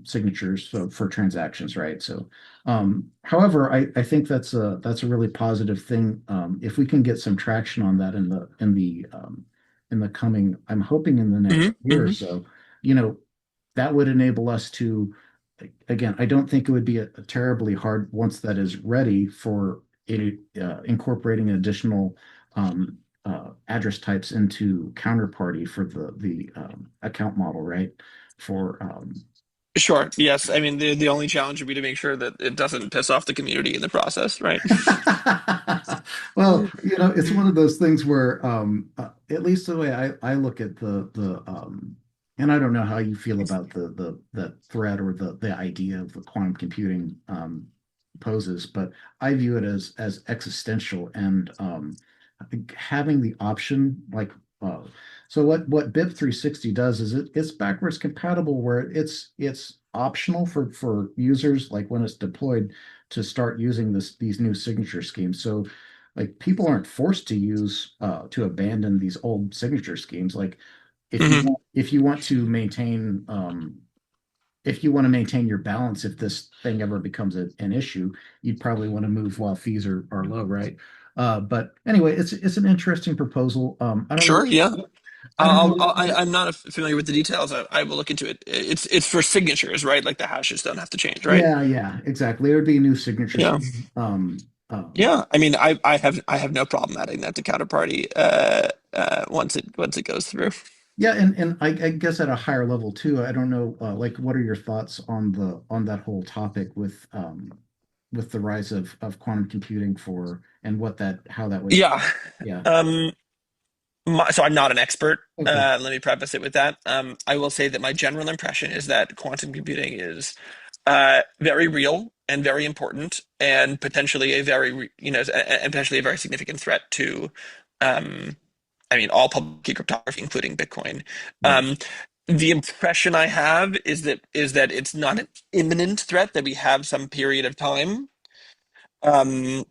signatures, so for transactions, right? So, however, I think that's a really positive thing. If we can get some traction on that in the coming, I'm hoping in the next Hmm. year or Hmm. so, you know, that would enable us to, again, I don't think it would be a terribly hard once that is ready for incorporating additional address types into Counterparty for the account model, right? For Sure. Yes. I mean, the only challenge would be to make sure that it doesn't piss off the community in the process, right? well, it's one of those things where, at least the way I look at and I don't know how you feel about the threat or the idea of the quantum computing poses, but I view it as existential and having the option uh, so what BIP 360 does is it's backwards compatible where it's optional for users like when it's deployed to start using these new signature schemes. So like people aren't forced to use to abandon these old signature schemes. Like Hmm. if you want to maintain if you want to maintain your balance, if this thing ever becomes an issue, you'd probably want to move while fees are low, right? But anyway, it's an interesting proposal. Sure. Yeah. I don't know. I'm not familiar with the details. I will look into it. It's for signatures, right? Like the hashes don't have to change, right? Yeah, exactly. It would be a new signature Yeah. scheme. Yeah. I mean, I have no problem adding that to Counterparty once it goes through. Yeah, and I guess at a higher level too. I don't know. Like, what are your thoughts on the on that whole topic with the rise of quantum computing for and what that how that would Yeah. yeah. Um, so I'm not an expert. Okay. Let me preface it with that. I will say that my general impression is that quantum computing is very real and very important, and potentially a and potentially a very significant threat to, um, I mean, all public key cryptography, including Bitcoin. Right. Um, the impression I have is that it's not an imminent threat, that we have some period of time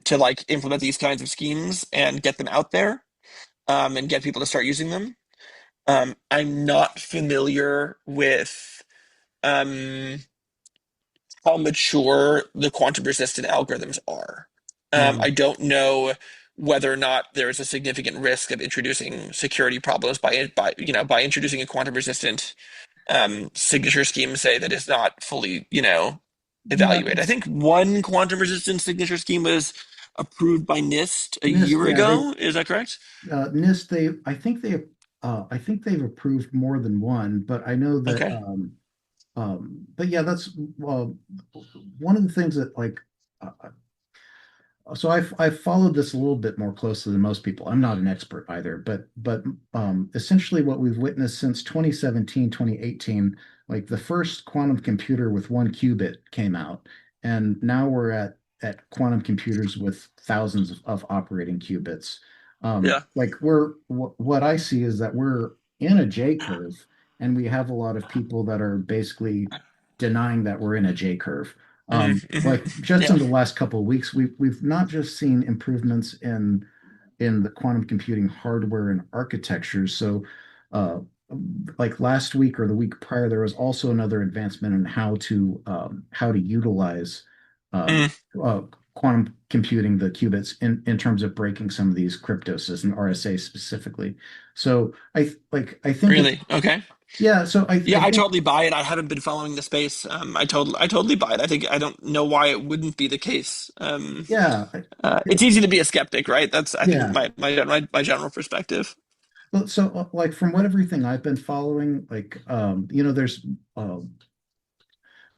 to like implement these kinds of schemes and get them out there, and get people to start using them. I'm not familiar with um, how mature the quantum resistant algorithms are. I Um, don't know whether or not there is a significant risk of introducing security problems by introducing a quantum resistant signature scheme, say, that is not fully yeah, evaluated. I think one quantum resistant signature scheme was approved by NIST a NIST, year yeah, ago. Is that correct? NIST, I think they've approved more than one, but I know that, Okay. but yeah, that's one of the things that like, so I've followed this a little bit more closely than most people. I'm not an expert either, but essentially what we've witnessed since 2017, 2018, like the first quantum computer with one qubit came out, and now we're at quantum computers with thousands of operating qubits. Yeah. Like what I see is that we're in a J curve, and we have a lot of people that are basically denying that we're in a J curve. Hmm. Like Hmm. just Yeah. in the last couple of weeks, we've not just seen improvements in the quantum computing hardware and architectures. So, uh, like last week or the week prior, there was also another advancement in how to utilize um, Mm, uh, quantum computing, the qubits, in terms of breaking some of these cryptoses and RSA specifically. So I think it's really? Okay. yeah. So Yeah, I I think totally buy it. I haven't been following the space. I totally buy it. I don't know why it wouldn't be the case. yeah. It's easy to be a skeptic, right? That's, I think, Yeah, my general perspective. well, so like from what everything I've been following, like there's uh,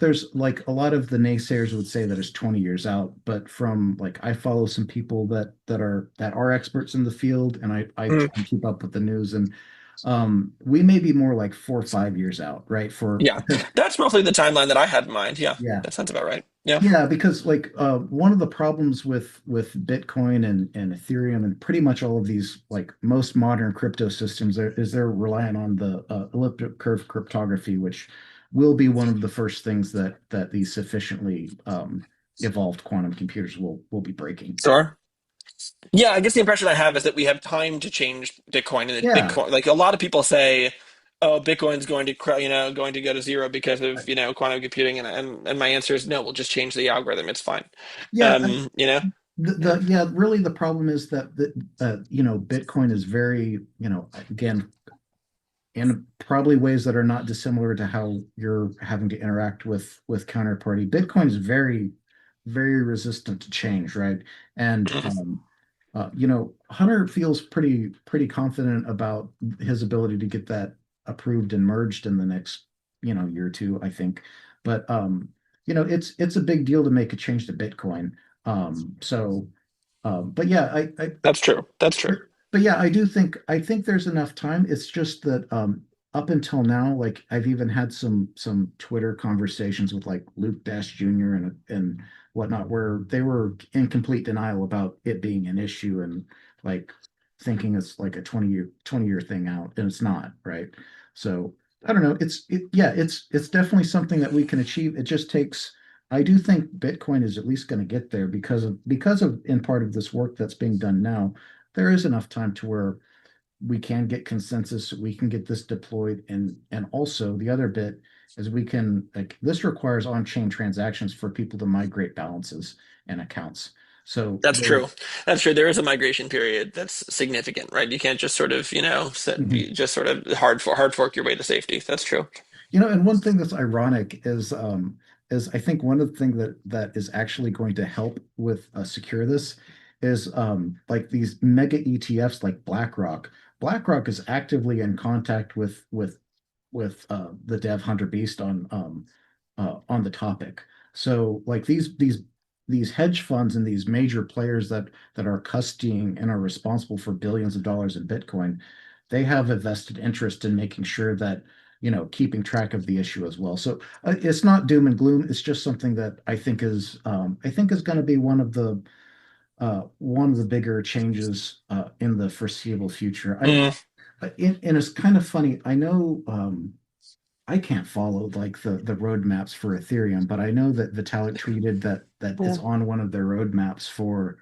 there's like a lot of the naysayers would say that it's 20 years out, but from like I follow some people that are experts in the field, and I Mm, try and keep up with the news, and we may be more like 4 or 5 years out, right? For yeah, because that's roughly the timeline that I had in mind. Yeah, yeah, that sounds about right. Yeah. yeah, because like one of the problems with Bitcoin and Ethereum and pretty much all of these like most modern crypto systems is they're relying on the elliptic curve cryptography, which will be one of the first things that these sufficiently evolved quantum computers will be breaking. Sure. Yeah, I guess the impression I have is that we have time to change Bitcoin, and that Yeah, Bitcoin, like a lot of people say, oh, Bitcoin's going to, going to go to zero because of, quantum computing, and my answer is no, we'll just change the algorithm. It's fine. yeah. Yeah, Yeah, really the problem is that Bitcoin is very, again, in probably ways that are not dissimilar to how you're having to interact with Counterparty. Bitcoin is very, very resistant to change, right? And Hunter feels pretty confident about his ability to get that approved and merged in the next, year or two, I think. But it's a big deal to make a change to Bitcoin. But yeah, that's true. That's true. but yeah, I think there's enough time. It's just that up until now, like I've even had some Twitter conversations with like Luke Dash Jr. and whatnot, where they were in complete denial about it being an issue and like thinking it's like a 20-year thing out, and it's not, right? So I don't know. It's definitely something that we can achieve. It just takes. I do think Bitcoin is at least going to get there because of in part of this work that's being done now. There is enough time to where we can get consensus, we can get this deployed, and also the other bit is we can like this requires on-chain transactions for people to migrate balances and accounts. So That's there, true. That's true. There is a migration period that's significant, right? You can't just sort of, Mhm. just sort of hard fork your way to safety. That's true. And one thing that's ironic is I think one of the things that is actually going to help with secure this is like these mega ETFs like BlackRock. BlackRock is actively in contact with the Dev Hunter Beast on the topic. So like these hedge funds and these major players that are custodying and are responsible for billions of dollars in Bitcoin, they have a vested interest in making sure that keeping track of the issue as well. So it's not doom and gloom. It's just something that I think is going to be one of the bigger changes in the foreseeable future. Mm, And it's kind of funny. I know I can't follow like the roadmaps for Ethereum, but I know that Vitalik tweeted that it's yeah. on one of their roadmaps for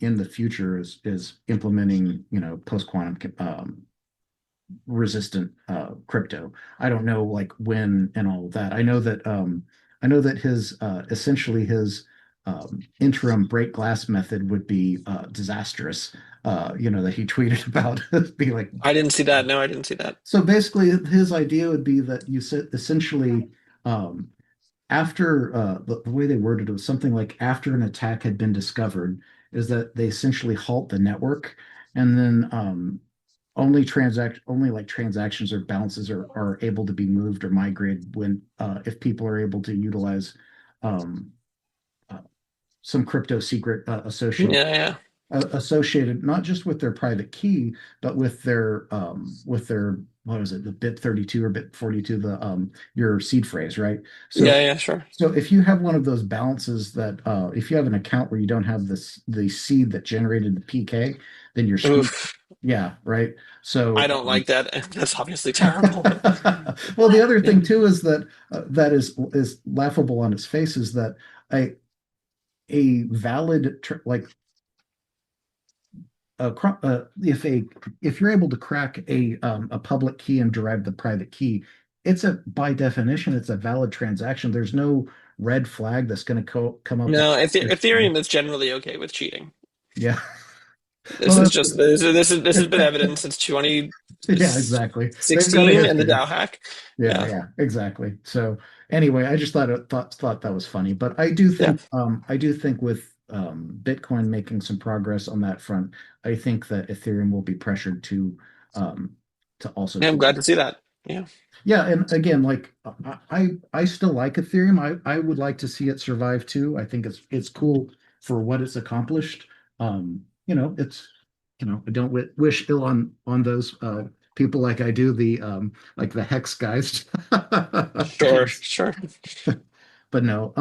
in the future is implementing post quantum resistant crypto. I don't know like when and all of that. I know that his essentially his interim break glass method would be disastrous. That he tweeted about be like I didn't see that. No, I didn't see that. so basically his idea would be that you said essentially um, after the way they worded it was something like after an attack had been discovered is that they essentially halt the network and then only like transactions or balances are able to be moved or migrated when if people are able to utilize um, uh, some crypto secret Yeah, yeah, associated not just with their private key, but with their what is it, the bit 32 or bit 42, the your seed phrase, right? So yeah, yeah. Sure. so if you have one of those balances that if you have an account where you don't have the seed that generated the PK, then you're screwed. Oof. Yeah, right. I So don't like that. That's obviously terrible. well, the other Yeah. thing too is that that is laughable on its face is that a valid like if you're able to crack a public key and derive the private key, it's a by definition it's a valid transaction. There's no red flag that's going to come up like No, this. Ethereum is generally okay with cheating. Yeah. This Well, is just this has been evident since yeah, exactly. They've got a 2016 and the history. DAO hack. Yeah, Yeah, yeah, exactly. So anyway, I just thought that was funny, but yeah. I do think with Bitcoin making some progress on that front, I think that Ethereum will be pressured um to also Yeah, I'm keep. glad to see that. Yeah. Yeah, and again, like I still like Ethereum. I would like to see it survive too. I think it's cool for what it's accomplished. It's I don't wish ill on those people like I do the like the hex guys. Sure, Jeez. sure. But no,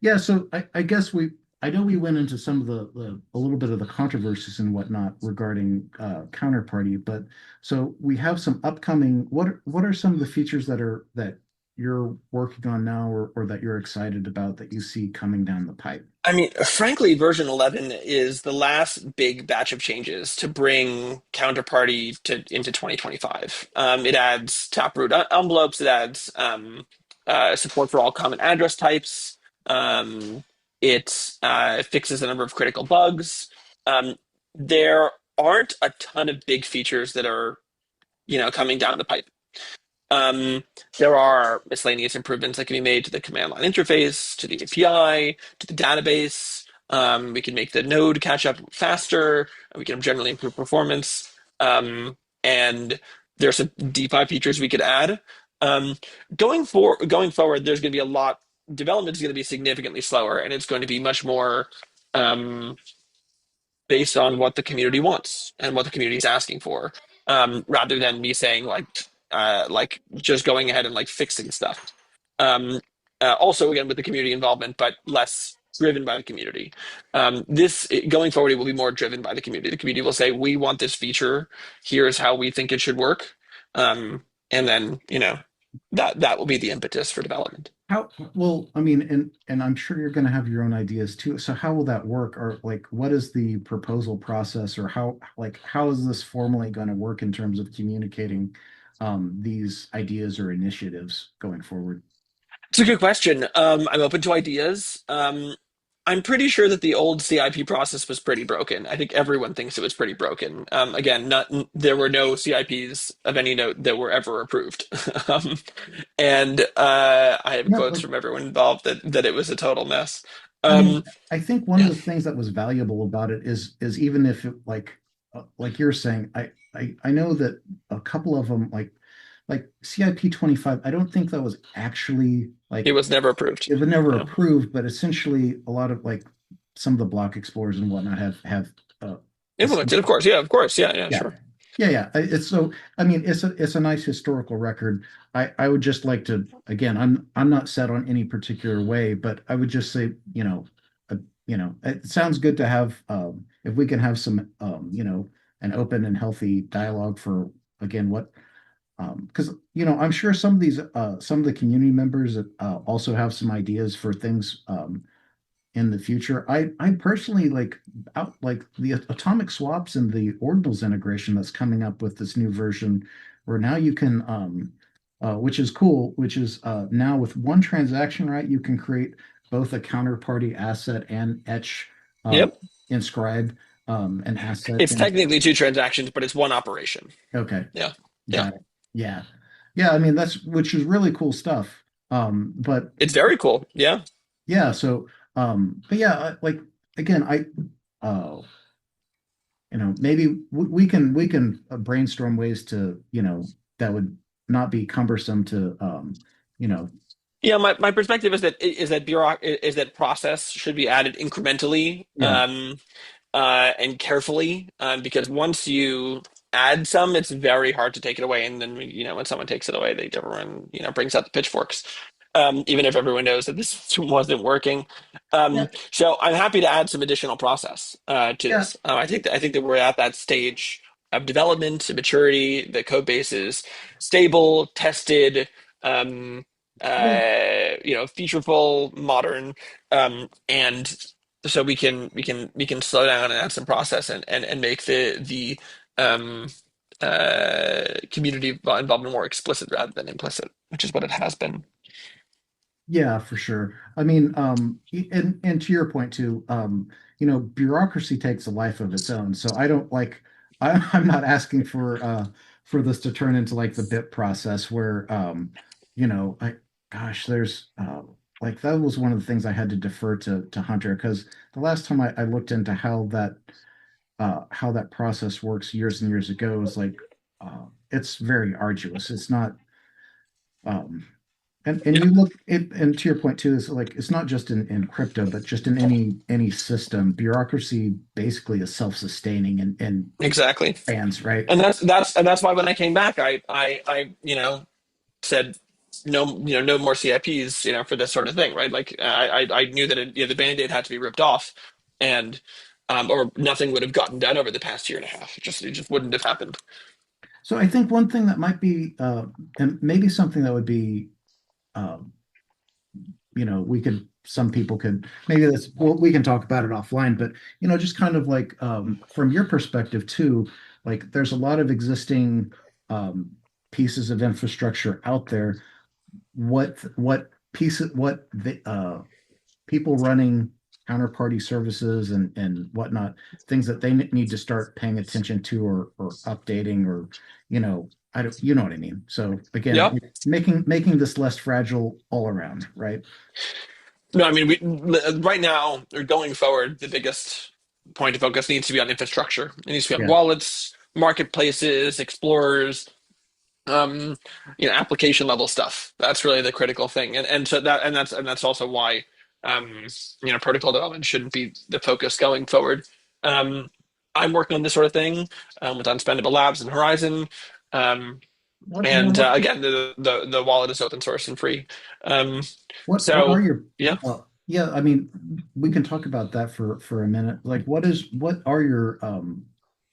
yeah. So I guess I know we went into some of a little bit of the controversies and whatnot regarding Counterparty, but so we have some upcoming. What are some of the features that you're working on now, or that you're excited about that you see coming down the pipe? I mean, frankly, version 11 is the last big batch of changes to bring Counterparty into 2025. It adds taproot envelopes. It adds support for all common address types. Um, it fixes a number of critical bugs. Um, there aren't a ton of big features that are, coming down the pipe. Um, there are miscellaneous improvements that can be made to the command line interface, to the API, to the database. We can make the node catch up faster. We can generally improve performance. And there's some DeFi features we could add. Um, going forward, there's going to be a lot. Development is going to be significantly slower, and it's going to be much more um, based on what the community wants and what the community is asking for, rather than me saying like just going ahead and like fixing stuff. Um, Also, again with the community involvement, but less driven by the community. This going forward, it will be more driven by the community. The community will say, "We want this feature. Here's how we think it should work," and then that will be the impetus for development. How, well, I mean, and I'm sure you're going to have your own ideas too. So how will that work? Or like, what is the proposal process, or how is this formally going to work in terms of communicating these ideas or initiatives going forward? It's a good question. I'm open to ideas. I'm pretty sure that the old CIP process was pretty broken. I think everyone thinks it was pretty broken. Again, there were no CIPs of any note that were ever approved, and I have Yeah, quotes like from everyone involved that it was a total mess. I mean, Um, I think one of yeah, the things that was valuable about it is even if it like you're saying, I know that a couple of them like CIP 25, I don't think that was actually it like was never approved. it was never Yeah. approved, but essentially a lot of like some of the block explorers and whatnot have uh Implemented, of course. Yeah, of course. Yeah, yeah, yeah. sure. Yeah. It's so, I mean, it's a nice historical record. I would just like to, again, I'm not set on any particular way, but I would just say, uh, it sounds good to have, if we can have some, an open and healthy dialogue for, again, what, because, I'm sure some of the community members also have some ideas for things, in the future. I personally like the atomic swaps and the ordinals integration that's coming up with this new version, where now you can which is cool, which is now with one transaction, right, you can create both a counterparty asset and etch uh Yep. inscribe an asset It's in. technically two transactions, but it's one operation. Okay, Yeah. Yeah. got it. Yeah. Yeah, I mean, that's which is really cool stuff. But It's very cool. Yeah. yeah, so but yeah, like again, uh maybe we can brainstorm ways to, that would not be cumbersome to you know Yeah, my perspective is that process should be added incrementally, yeah. and carefully, because once you add some, it's very hard to take it away. And then when someone takes it away, everyone brings out the pitchforks, even if everyone knows that this wasn't working. Yeah. So I'm happy to add some additional process to Yeah. this. I think that we're at that stage of development and maturity. The code base is stable, tested. Um, Well, Featureful, modern, and so we can slow down and add some process and make the um, community involvement more explicit rather than implicit, which is what it has been. yeah, for sure. I mean, and to your point too, bureaucracy takes a life of its own. So I don't like I'm not asking for this to turn into like the BIP process where I gosh, there's like that was one of the things I had to defer to Hunter, because the last time I looked into how that process works years and years ago is like it's very arduous. It's not. Um, and Yeah, you look it, and to your point too, is like it's not just in crypto, but just in any system. Bureaucracy basically is self-sustaining and exactly. expands, right? And that's why when I came back, I said no more CIPs, for this sort of thing, right? Like I knew that the band-aid had to be ripped off, and or nothing would have gotten done over the past year and a half. It just wouldn't have happened. So I think one thing that might be, and maybe something that would be, uh, we could, some people could, maybe that's, well, we can talk about it offline, but, just kind of like, from your perspective too, like there's a lot of existing, um, pieces of infrastructure out there. What people running counterparty services and whatnot, things that they need to start paying attention to or updating or, I don't, you know what I mean? So Yeah. again, making this less fragile all around, right? No, I mean, right now or going forward, the biggest point of focus needs to be on infrastructure. It needs to be on Yeah. wallets, marketplaces, explorers, um, application level stuff. That's really the critical thing, and so that's also why um, protocol development shouldn't be the focus going forward. Um, I'm working on this sort of thing with Unspendable Labs and Horizon, um, and What again, the wallet is open source and free. Um, what are so your yeah. yeah, I mean, we can talk about that for a minute. Like what are your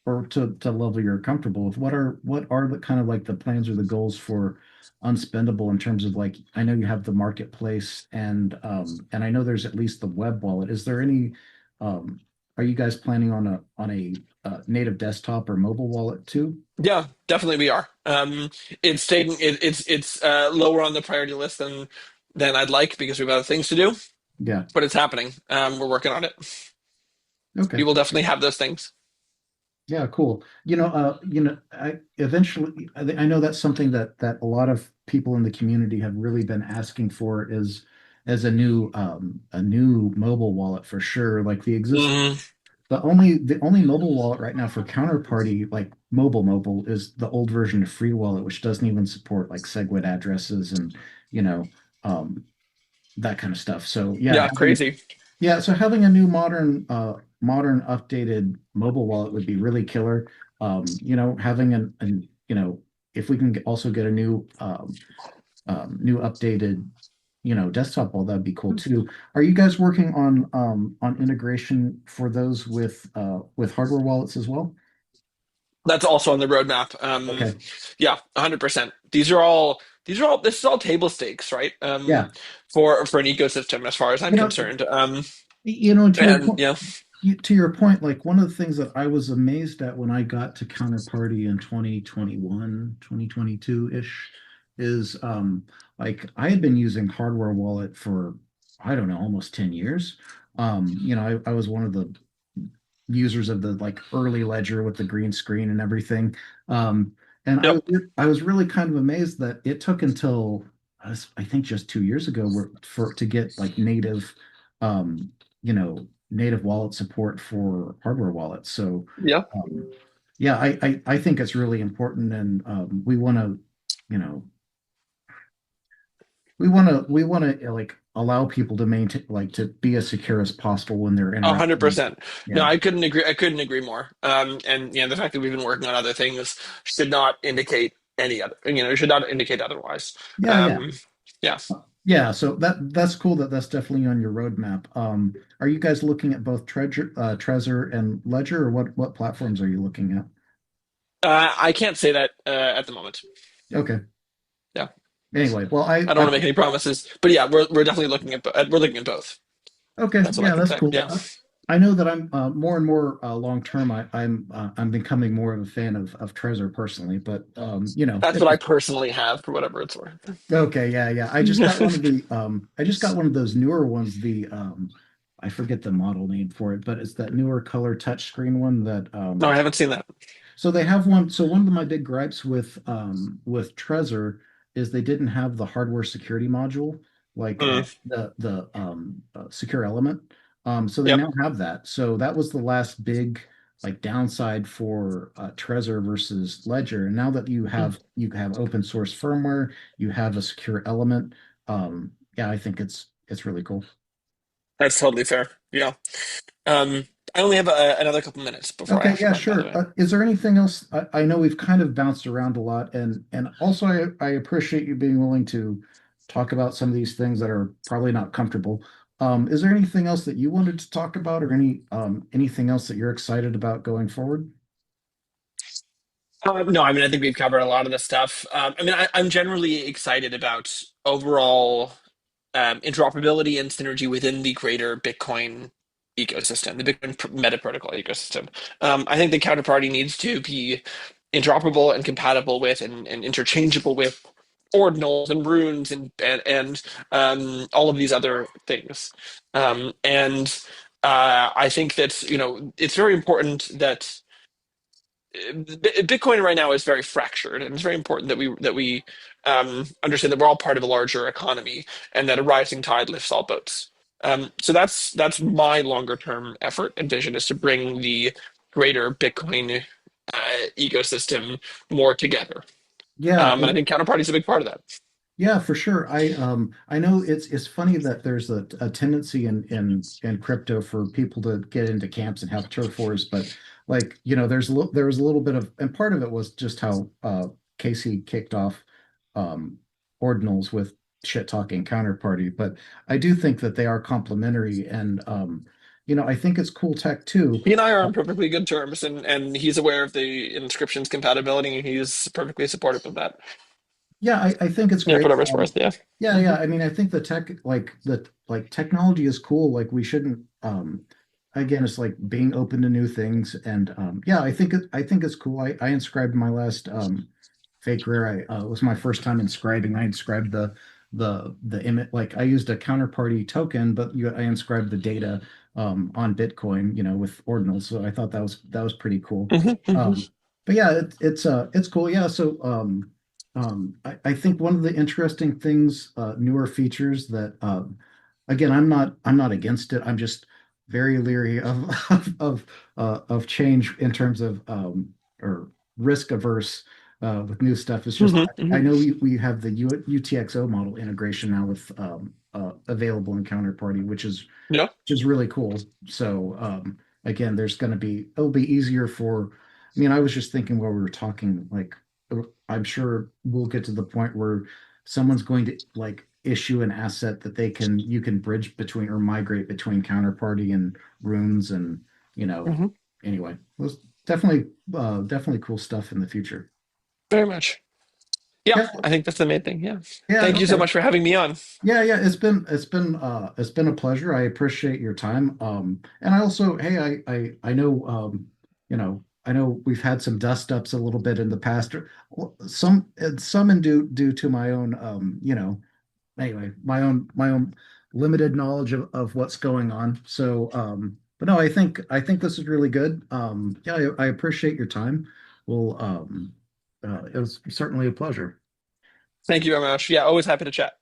or to level you're comfortable with, what are the kind of like the plans or the goals for unspendable in terms of like I know you have the marketplace and I know there's at least the web wallet. Is there any are you guys planning on a native desktop or mobile wallet too? Yeah, definitely we are. It's taking it's lower on the priority list than I'd like because we have other things to do, Yeah. but it's happening. We're working on it. We Okay. will definitely have those things. Yeah, cool. I eventually, I know that's something that a lot of people in the community have really been asking for is as a new mobile wallet for sure. Like Hmm. the only mobile wallet right now for Counterparty, like mobile is the old version of Free Wallet, which doesn't even support like SegWit addresses and you know um that kind of stuff. So yeah, Yeah, crazy. having a new modern updated mobile wallet would be really killer. Having if we can also get a new updated, desktop wallet, that'd be cool too. Are you guys working on integration for those with hardware wallets as well? That's also on the roadmap. Okay. Yeah, 100%. These are all this is all table stakes, right? Yeah. For an ecosystem, as far as I'm You know, concerned. to your And point, like one of the things that I was amazed at when I got to Counterparty in 2021, 2022-ish is like I had been using hardware wallet for I don't know, almost 10 years. I was one of the users of the like early ledger with the green screen and everything. Um, and I yep, was I was really kind of amazed that it took until I think just 2 years ago for to get like um, native wallet support for hardware wallets. So yep. um, yeah, I think it's really important, and you know, we want to like allow people to maintain like to be as secure as possible when they're A hundred interacting. percent. No, Yeah, I couldn't agree more. And the fact that we've been working on other things should not indicate any other. Should not indicate otherwise. yeah, yeah. Um, yeah. Yeah, so that's cool that's definitely on your roadmap. Are you guys looking at both Trezor and Ledger, or what platforms are you looking at? I can't say that at the moment. Okay. Yeah, Anyway, well, I don't want to make any promises. But yeah, we're definitely looking at we're looking at both. okay, That's what I yeah, can that's say. cool. Yeah. I know that I'm more and more long term. I'm becoming more of a fan of Trezor personally, but That's what I personally have for whatever it's worth. okay, yeah, yeah. I just got one of those newer ones. I forget the model name for it, but it's that newer color touchscreen one that No, I haven't seen that. So they have one. So one of my big gripes with Trezor is they didn't have the hardware security module, like Mm, the secure element. So they yep. now have that. So that was the last big like downside for Trezor versus Ledger. And now that you have open source firmware, you have a secure element. Yeah, I think it's really cool. That's totally fair. Yeah. Um, I only have another couple minutes before I Okay, have to yeah, run, by the sure. way. Is there anything else? I know we've kind of bounced around a lot, and also I appreciate you being willing to talk about some of these things that are probably not comfortable. Is there anything else that you wanted to talk about, or anything else that you're excited about going forward? No, I mean, I think we've covered a lot of this stuff. I mean, I'm generally excited about overall interoperability and synergy within the greater Bitcoin ecosystem, the Bitcoin meta protocol ecosystem. I think the counterparty needs to be interoperable and compatible with and interchangeable with ordinals and runes and all of these other things. And I think that it's very important that Bitcoin right now is very fractured, and it's very important that we understand that we're all part of a larger economy, and that a rising tide lifts all boats. So that's my longer term effort and vision is to bring the greater Bitcoin ecosystem more together. Yeah, And I think Counterparty is a big part of that. yeah, for sure. I know it's funny that there's a tendency in crypto for people to get into camps and have turf wars, but like, there was a little bit of, and part of it was just how Casey kicked off um ordinals with shit talking counterparty. But I do think that they are complementary, and I think it's cool tech too. He and I are on perfectly good terms, and he's aware of the inscription's compatibility, and he's perfectly supportive of that. Yeah, I think it's Yeah, for great. whatever it's worth. Yeah. Yeah, Hmm. yeah. I mean, I think the technology is cool. Like we shouldn't again, it's like being open to new things. And yeah, I think it's cool. I inscribed my last fake rare. It was my first time inscribing. I inscribed the image, like I used a counterparty token, but I inscribed the data on Bitcoin, with ordinals. So I thought that was pretty cool. Hmm. Hmm. But yeah, it's cool. Yeah, so I think one of the interesting things, newer features that again, I'm not against it. I'm just very leery of of change in terms of or risk averse with new stuff. It's just Hmm. I Hmm. know we have the UTXO model integration now with available in Counterparty, Yeah. which is really cool. So again, it'll be easier for. I mean, I was just thinking while we were talking, like I'm sure we'll get to the point where someone's going to like issue an asset that you can bridge between or migrate between Counterparty and runes, and you know Hmm. anyway, it was definitely cool stuff in the future. Very much. Yeah, Yeah, I think that's the main thing. Yeah. yeah, Thank you so okay. much for having me on. Yeah, yeah, it's been a pleasure. I appreciate your time. And I also, hey, I know I know we've had some dust ups a little bit in the past. Some in due to my own anyway, my own limited knowledge of what's going on. So but no, I think this is really good. Yeah, I appreciate your time. Well, it was certainly a pleasure. Thank you very much. Yeah, always happy to chat.